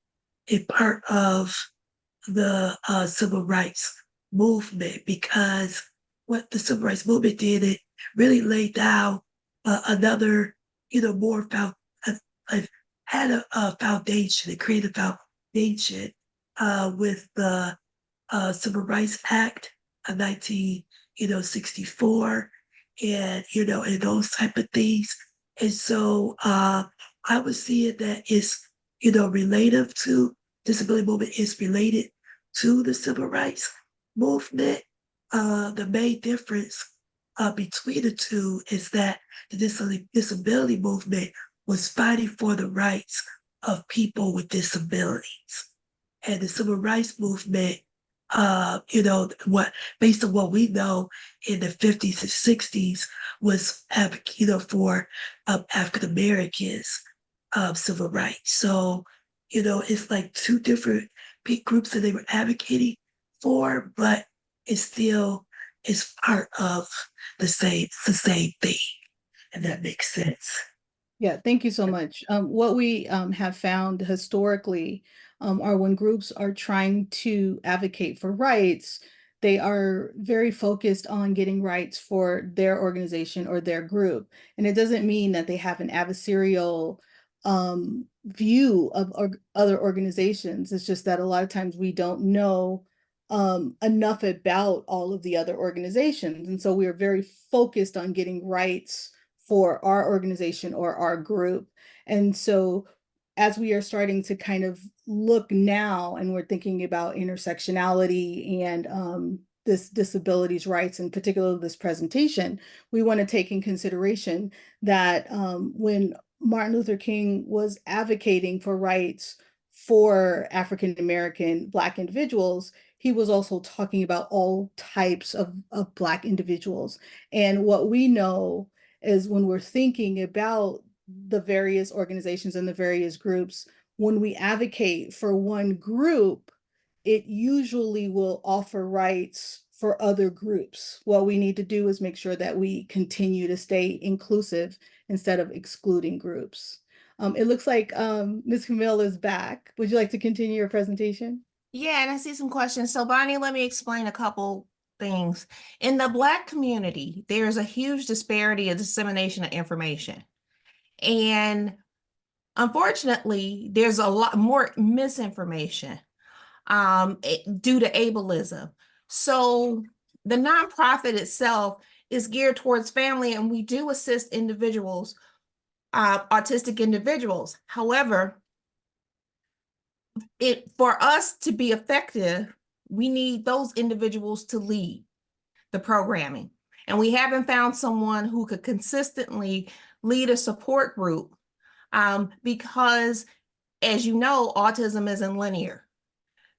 a part of the civil rights movement, because what the civil rights movement did, it really laid down another, more had a foundation, it created a foundation with the Civil Rights Act of 1964, and and those type of things. And so I would see it that it's relative to disability movement, is related to the civil rights movement. The main difference between the two is that the disability movement was fighting for the rights of people with disabilities, and the civil rights movement, based on what we know in the 50s and 60s, was advocating for African Americans civil rights. So, it's like two different big groups that they were advocating for, but it's still is part of the same thing, and that makes sense. Yeah, thank you so much. What we have found historically are when groups are trying to advocate for rights, they are very focused on getting rights for their organization or their group. And it doesn't mean that they have an adversarial view of other organizations. It's just that a lot of times we don't know enough about all of the other organizations. And so we are very focused on getting rights for our organization or our group. And so as we are starting to kind of look now and we're thinking about intersectionality and this disabilities rights, in particular this presentation, we want to take in consideration that when Martin Luther King was advocating for rights for African American Black individuals, he was also talking about all types of Black individuals. And what we know is when we're thinking about the various organizations and the various groups, when we advocate for one group, it usually will offer rights for other groups. What we need to do is make sure that we continue to stay inclusive instead of excluding groups. It looks like Ms. Camille is back. Would you like to continue your presentation? Yeah, and I see some questions. So Bonnie, let me explain a couple things. In the Black community, there's a huge disparity of dissemination of information. And unfortunately, there's a lot more misinformation due to ableism. So the nonprofit itself is geared towards family, and we do assist individuals, autistic individuals. However, for us to be effective, we need those individuals to lead the programming. And we haven't found someone who could consistently lead a support group because, as you know, autism isn't linear.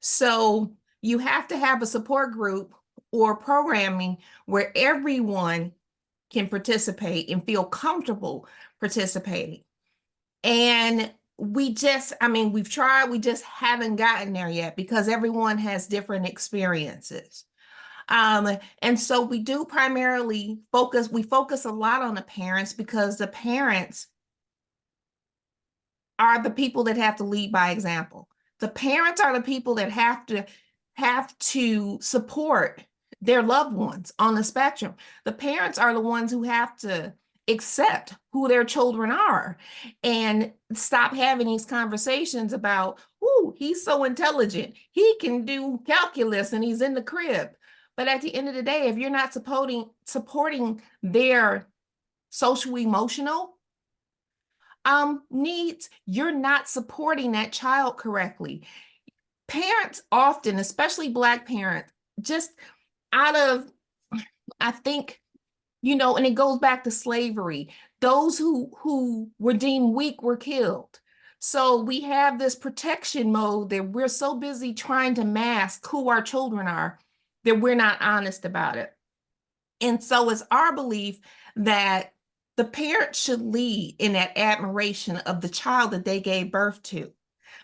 So you have to have a support group or programming where everyone can participate and feel comfortable participating. And we've tried, we just haven't gotten there yet because everyone has different experiences. And so we do primarily focus a lot on the parents because the parents are the people that have to lead by example. The parents are the people that have to support their loved ones on the spectrum. The parents are the ones who have to accept who their children are and stop having these conversations about, "Ooh, he's so intelligent. He can do calculus and he's in the crib." But at the end of the day, if you're not supporting their social emotional needs, you're not supporting that child correctly. Parents often, especially Black parents, just out of, I think, and it goes back to slavery, those who were deemed weak were killed. So we have this protection mode that we're so busy trying to mask who our children are that we're not honest about it. And so it's our belief that the parent should lead in that admiration of the child that they gave birth to.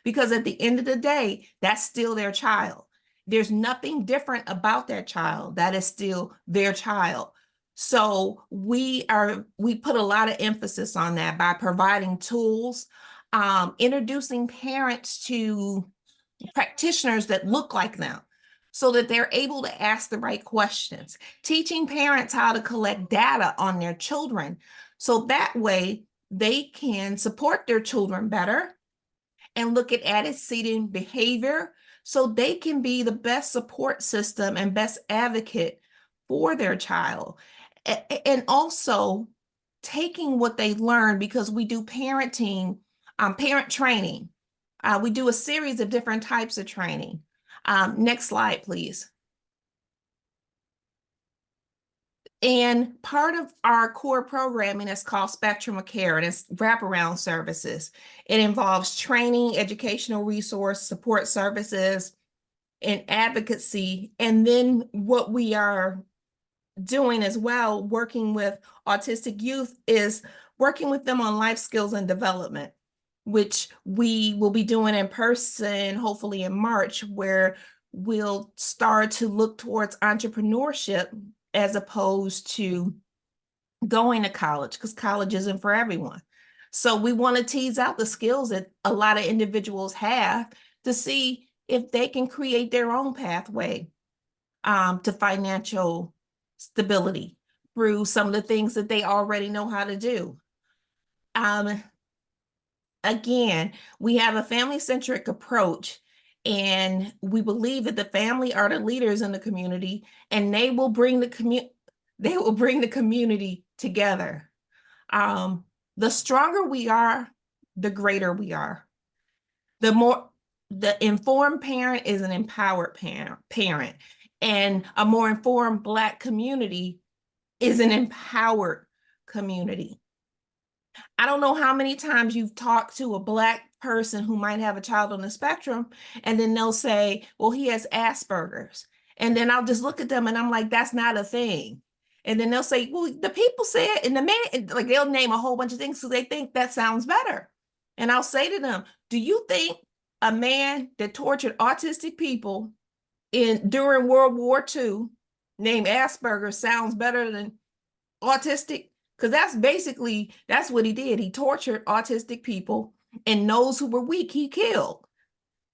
Because at the end of the day, that's still their child. There's nothing different about that child. That is still their child. So we put a lot of emphasis on that by providing tools, introducing parents to practitioners that look like them so that they're able to ask the right questions, teaching parents how to collect data on their children so that way they can support their children better and look at antecedent behavior so they can be the best support system and best advocate for their child. And also taking what they learn, because we do parent training. We do a series of different types of training. Next slide, please. And part of our core programming is called Spectrum of Care, and it's wraparound services. It involves training, educational resource, support services, and advocacy. And then what we are doing as well, working with autistic youth, is working with them on life skills and development, which we will be doing in person, hopefully in March, where we'll start to look towards entrepreneurship as opposed to going to college, because college isn't for everyone. So we want to tease out the skills that a lot of individuals have to see if they can create their own pathway to financial stability through some of the things that they already know how to do. Again, we have a family-centric approach, and we believe that the family are the leaders in the community, and they will bring the community together. The stronger we are, the greater we are. The informed parent is an empowered parent, and a more informed Black community is an empowered community. I don't know how many times you've talked to a Black person who might have a child on the spectrum, and then they'll say, "Well, he has Asperger's." And then I'll just look at them and I'm like, "That's not a thing." And then they'll say, "Well, the people said," and like they'll name a whole bunch of things because they think that sounds better. And I'll say to them, "Do you think a man that tortured autistic people during World War II named Asperger sounds better than autistic?" Because that's what he did. He tortured autistic people, and those who were weak, he killed.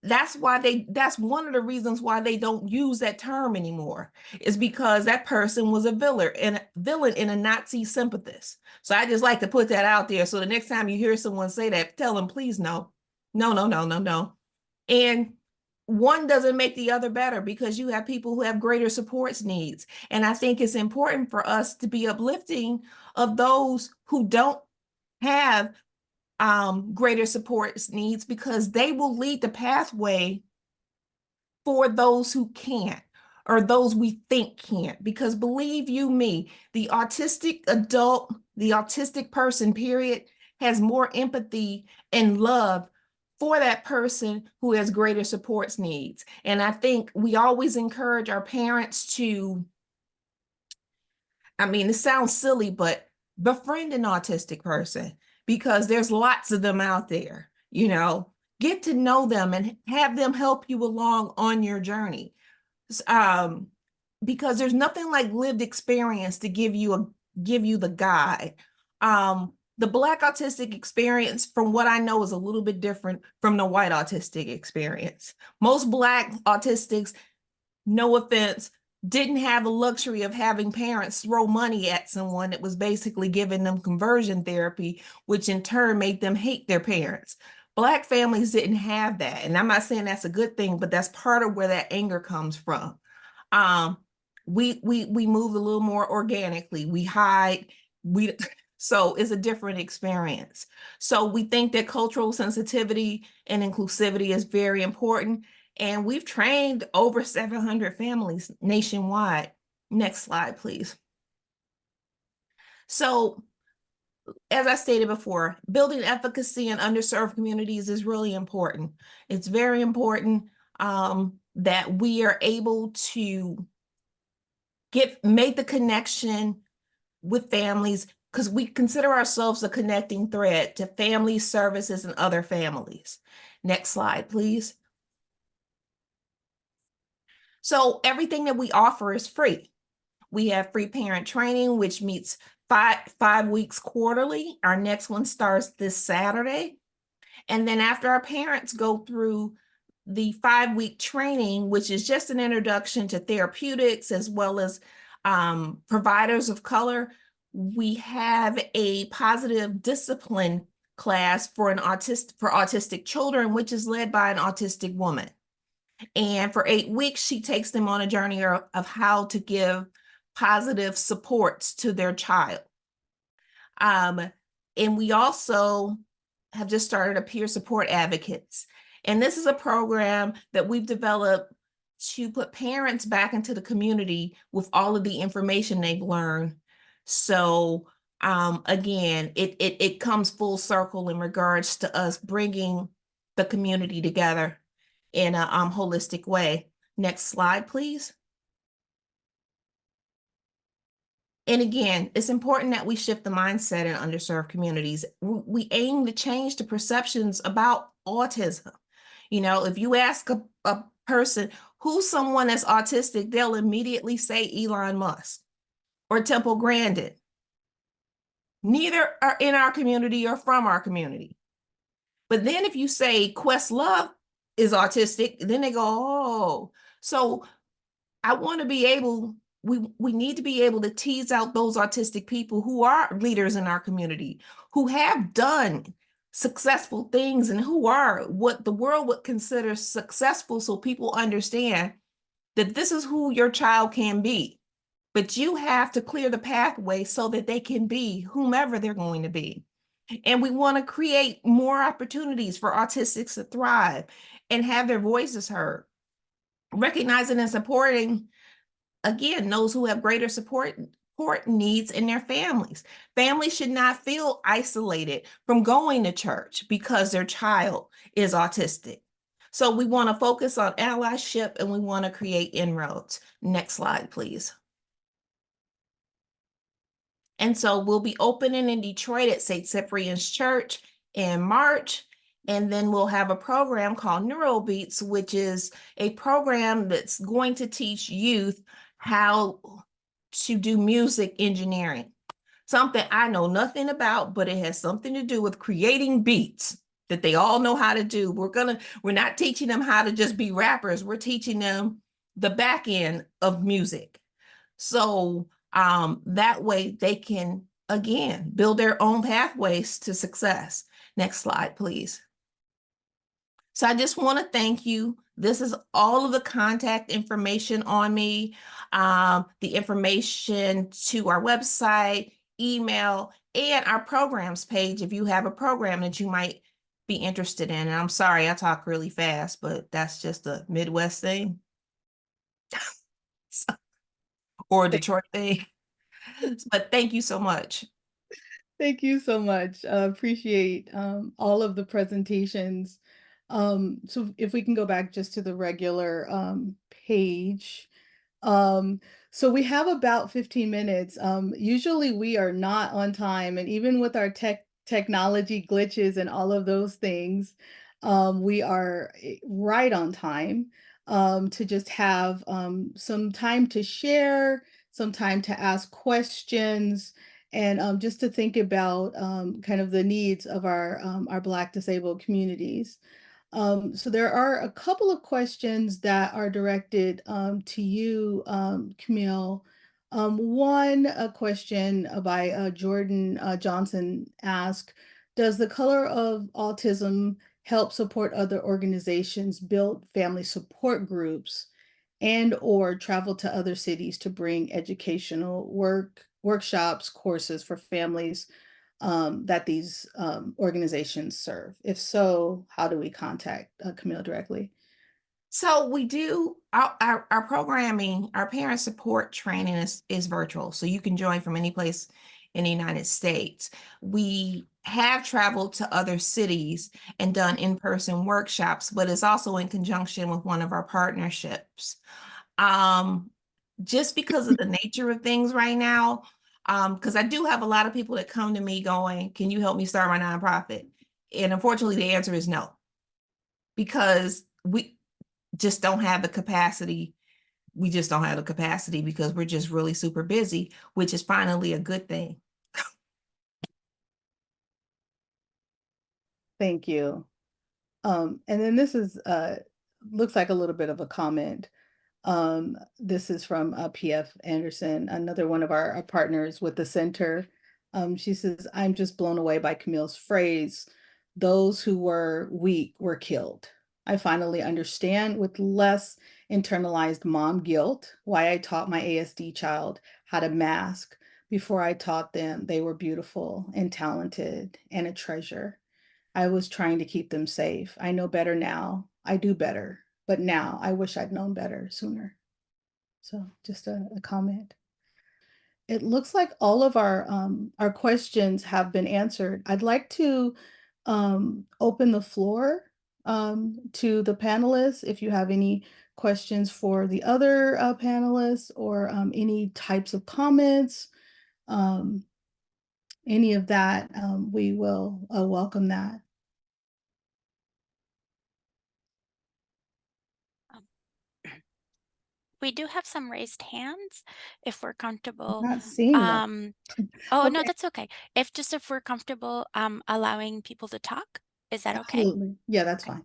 that's one of the reasons why they don't use that term anymore, is because that person was a villain and a Nazi sympathist. So I just like to put that out there. So the next time you hear someone say that, tell them, please, no. And one doesn't make the other better, because you have people who have greater supports needs. And I think it's important for us to be uplifting of those who don't have greater supports needs, because they will lead the pathway for those who can't, or those we think can't. Because believe you me, the autistic adult, the autistic person, period, has more empathy and love for that person who has greater supports needs. And I think we always encourage our parents to, I mean, it sounds silly, but befriend an autistic person, because there's lots of them out there. Get to know them and have them help you along on your journey. Because there's nothing like lived experience to give you the guide. The Black autistic experience, from what I know, is a little bit different from the white autistic experience. Most Black autistics, no offense, didn't have the luxury of having parents throw money at someone that was basically giving them conversion therapy, which in turn made them hate their parents. Black families didn't have that. And I'm not saying that's a good thing, but that's part of where that anger comes from. We move a little more organically. We hide. So it's a different experience. So we think that cultural sensitivity and inclusivity is very important. And we've trained over 700 families nationwide. Next slide, please. So, as I stated before, building efficacy in underserved communities is really important. It's very important that we are able to make the connection with families, because we consider ourselves a connecting thread to family services and other families. Next slide, please. So everything that we offer is free. We have free parent training, which meets five weeks quarterly. Our next one starts this Saturday. And then after our parents go through the 5-week training, which is just an introduction to therapeutics as well as providers of color, we have a positive discipline class for autistic children, which is led by an autistic woman. And for 8 weeks, she takes them on a journey of how to give positive supports to their child. And we also have just started a peer support advocates. And this is a program that we've developed to put parents back into the community with all of the information they've learned. So again, it comes full circle in regards to us bringing the community together in a holistic way. Next slide, please. And again, it's important that we shift the mindset in underserved communities. We aim to change the perceptions about autism. If you ask a person who's someone that's autistic, they'll immediately say Elon Musk or Temple Grandin. Neither are in our community or from our community. But then if you say Questlove is autistic, then they go, oh. So I want to be able, we need to be able to tease out those autistic people who are leaders in our community, who have done successful things and who are what the world would consider successful, so people understand that this is who your child can be. But you have to clear the pathway so that they can be whomever they're going to be. And we want to create more opportunities for autistics to thrive and have their voices heard. Recognizing and supporting, again, those who have greater support needs in their families. Families should not feel isolated from going to church because their child is autistic. So we want to focus on allyship and we want to create inroads. Next slide, please. And so we'll be opening in Detroit at St. Cyprian's Church in March. And then we'll have a program called NeuroBeats, which is a program that's going to teach youth how to do music engineering. Something I know nothing about, but it has something to do with creating beats. that they all know how to do. We're not teaching them how to just be rappers. We're teaching them the back end of music. So that way they can, again, build their own pathways to success. Next slide, please. So I just want to thank you. This is all of the contact information on me, the information to our website, email, and our programs page if you have a program that you might be interested in. And I'm sorry, I talk really fast, but that's just a Midwest thing or a Detroit thing. But thank you so much. Thank you so much. Appreciate all of the presentations. So if we can go back just to the regular page. So we have about 15 minutes. Usually we are not on time, and even with our technology glitches and all of those things, we are right on time to just have some time to share, some time to ask questions, and just to think about kind of the needs of our Black disabled communities. So there are a couple of questions that are directed to you, Camille. One a question by Jordan Johnson asked, does the color of autism help support other organizations, build family support groups, and or travel to other cities to bring educational workshops, courses for families that these organizations serve? If so, how do we contact Camille directly? So we do our programming, our parent support training is virtual. So you can join from any place in the United States. We have traveled to other cities and done in-person workshops, but it's also in conjunction with one of our partnerships. Just because of the nature of things right now, because I do have a lot of people that come to me going, can you help me start my nonprofit? And unfortunately, the answer is no, because we just don't have the capacity. We just don't have the capacity because we're just really super busy, which is finally a good thing. Thank you. And then this is looks like a little bit of a comment. This is from PF Anderson, another one of our partners with the center. She says, I'm just blown away by Camille's phrase, those who were weak were killed. I finally understand with less internalized mom guilt why I taught my ASD child how to mask before I taught them they were beautiful and talented and a treasure. I was trying to keep them safe. I know better now. I do better, but now I wish I'd known better sooner. So just a comment. It looks like all of our questions have been answered. I'd like to open the floor to the panelists. If you have any questions for the other panelists or any types of comments, any of that, we will welcome that. We do have some raised hands if we're I'm comfortable. not seeing them. Oh, Okay. no, that's okay. If we're comfortable allowing people to talk, is that okay? Absolutely. Yeah, that's fine.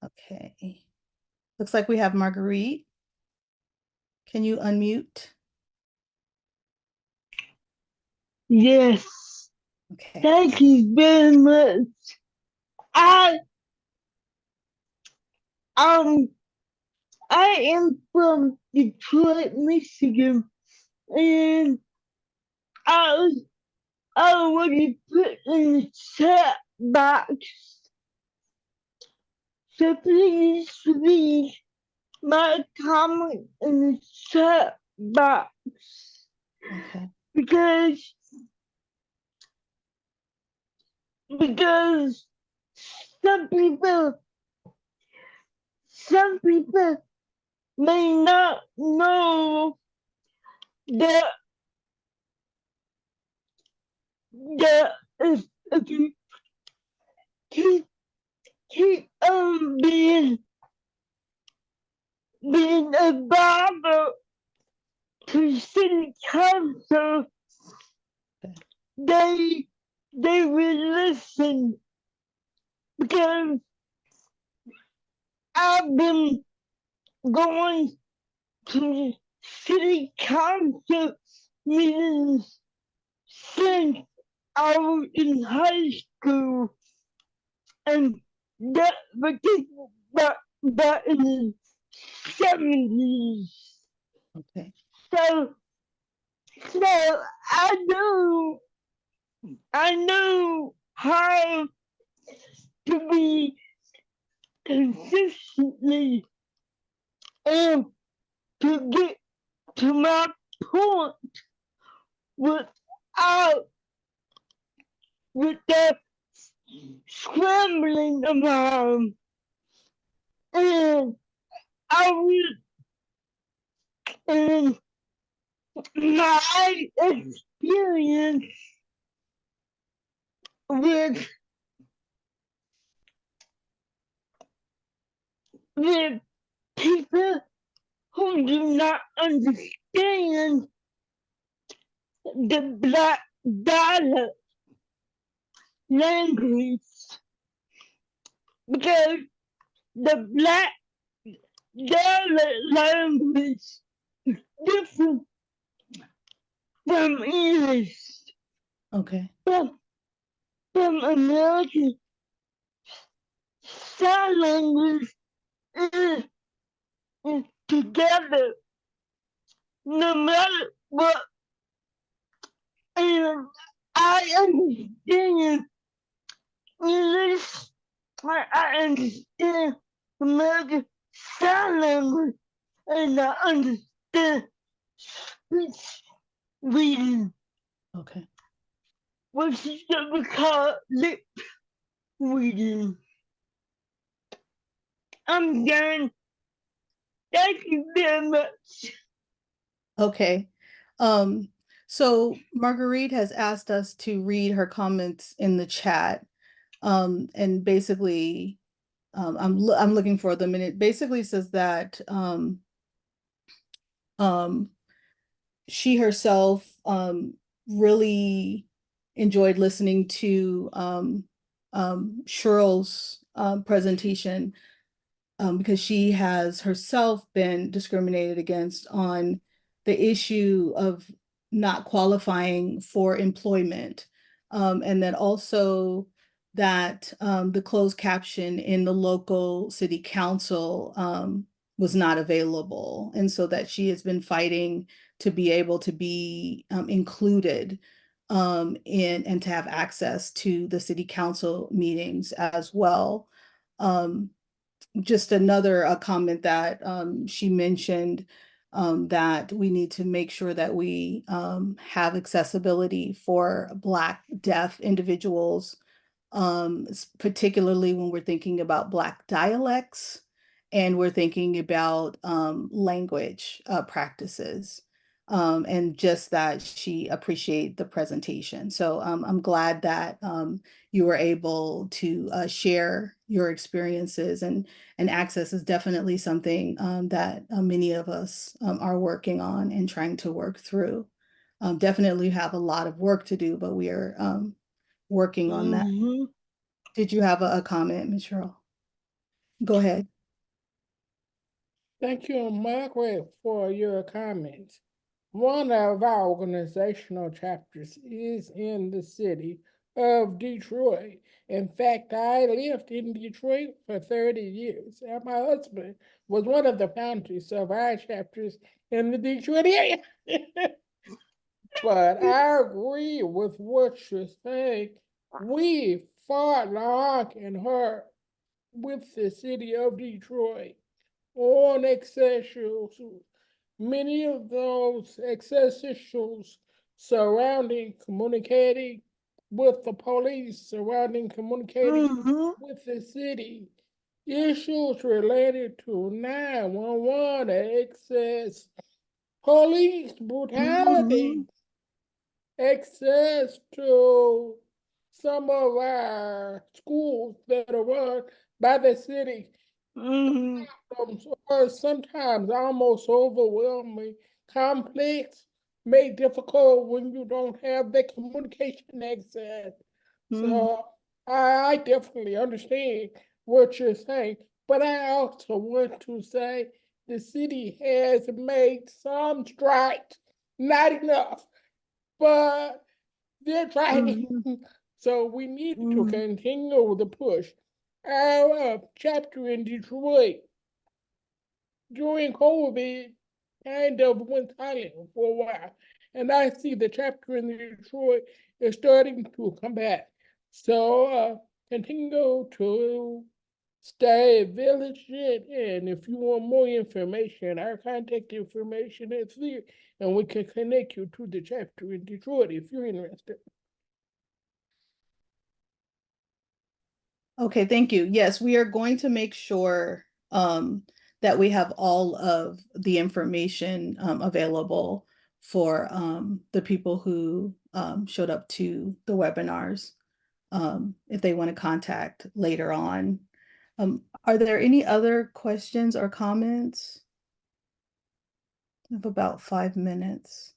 Okay. Looks like we have Marguerite. Can you unmute? Yes, Okay. thank you very much. I um I am from Detroit, Michigan, and I already put in the chat box. So please leave my comment in the chat box Okay. because some people may not know that if you keep being a bother to city council, they will listen because I've been going to city council meetings since I was in high school, and that was back in the 70s. Okay. So I know how to be consistently and to get to my point without with the scrambling around. And I was in my experience with people who do not understand the Black dialect language, because the Black dialect language is different from English, Okay. from American Sign Language is together no matter what. And I understand English, I understand American Sign Language, and I understand speech reading, Okay. which is what we call lip reading. I'm done. Thank you very much. Okay. So Marguerite has asked us to read her comments in the chat. And basically, I'm looking for them, and it basically says that she herself really enjoyed listening to Cheryl's presentation, because she has herself been discriminated against on the issue of not qualifying for employment. And then also that the closed caption in the local city council was not available. And so that she has been fighting to be able to be included in and to have access to the city council meetings as well. Just another comment that she mentioned, that we need to make sure that we have accessibility for Black deaf individuals, particularly when we're thinking about Black dialects and we're thinking about language practices. And just that she appreciated the presentation. So I'm glad that you were able to share your experiences, and access is definitely something that many of us are working on and trying to work through. Definitely have a lot of work to do, but we are working on that. Mhm. Did you have a comment, Ms. Sheryl? Go ahead. Thank you, Margaret, for your comments. One of our organizational chapters is in the city of Detroit. In fact, I lived in Detroit for 30 years, and my husband was one of the founders of our chapters in the Detroit area. But I agree with what you're saying. We fought long and hard with the city of Detroit on excess issues. Many of those excess issues surrounding communicating with the police, surrounding communicating Mhm. with the city, issues related to 911, excess police brutality, Mhm. access to some of our schools that are run by the city, Mhm. or sometimes almost overwhelming, complex made difficult when you don't have the communication access. So I definitely understand what you're saying, but I also want to say the city has made some strides, not enough, but they're trying. So we need to continue the push. Our chapter in Detroit during COVID kind of went silent for a while. And I see the chapter in Detroit is starting to come back. So continue to stay vigilant. And if you want more information, our contact information is there. And we can connect you to the chapter in Detroit if you're interested. Okay, thank you. Yes, we are going to make sure that we have all of the information available for the people who showed up to the webinars if they want to contact later on. Are there any other questions or comments? We have about 5 minutes.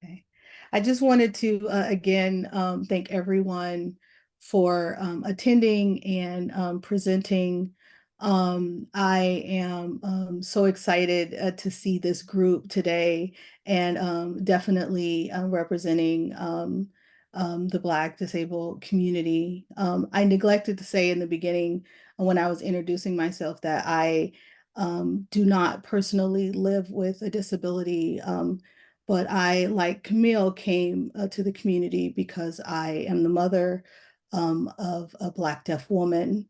Okay. I just wanted to again thank everyone for attending and presenting. I am so excited to see this group today and definitely representing the Black disabled community. I neglected to say in the beginning when I was introducing myself that I do not personally live with a disability. But I, like Camille, came to the community because I am the mother of a Black deaf woman.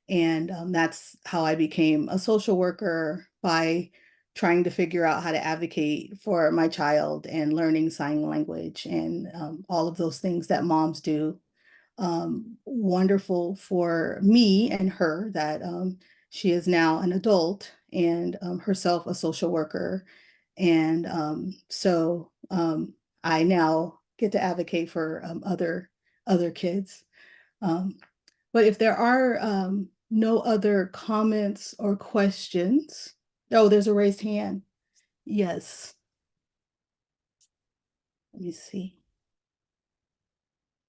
And that's how I became a social worker, by trying to figure out how to advocate for my child and learning sign language and all of those things that moms do. Wonderful for me and her that she is now an adult and herself a social worker. And so I now get to advocate for other kids. But if there are no other comments or questions, oh, there's a raised hand. Yes. Let me see.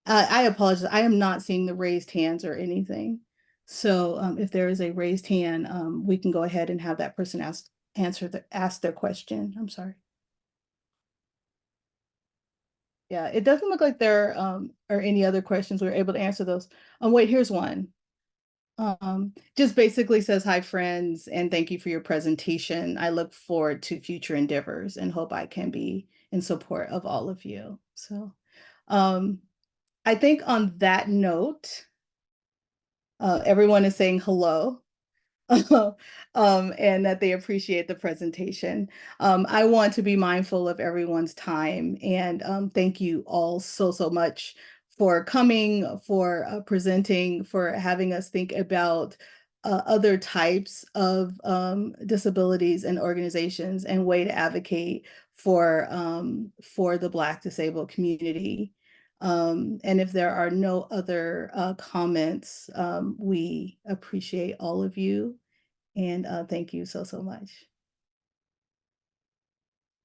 I apologize. I am not seeing the raised hands or anything. So if there is a raised hand, we can go ahead and have that person ask their question. I'm sorry. Yeah, it doesn't look like there are any other questions. We were able to answer those. Wait, here's one. Just basically says, hi friends, and thank you for your presentation. I look forward to future endeavors and hope I can be in support of all of you. So I think on that note, everyone is saying hello. And that they appreciate the presentation. I want to be mindful of everyone's time, and thank you all so much for coming, for presenting, for having us think about other types of disabilities and organizations and way to advocate for the Black disabled community. And if there are no other comments, we appreciate all of you. And thank you so much.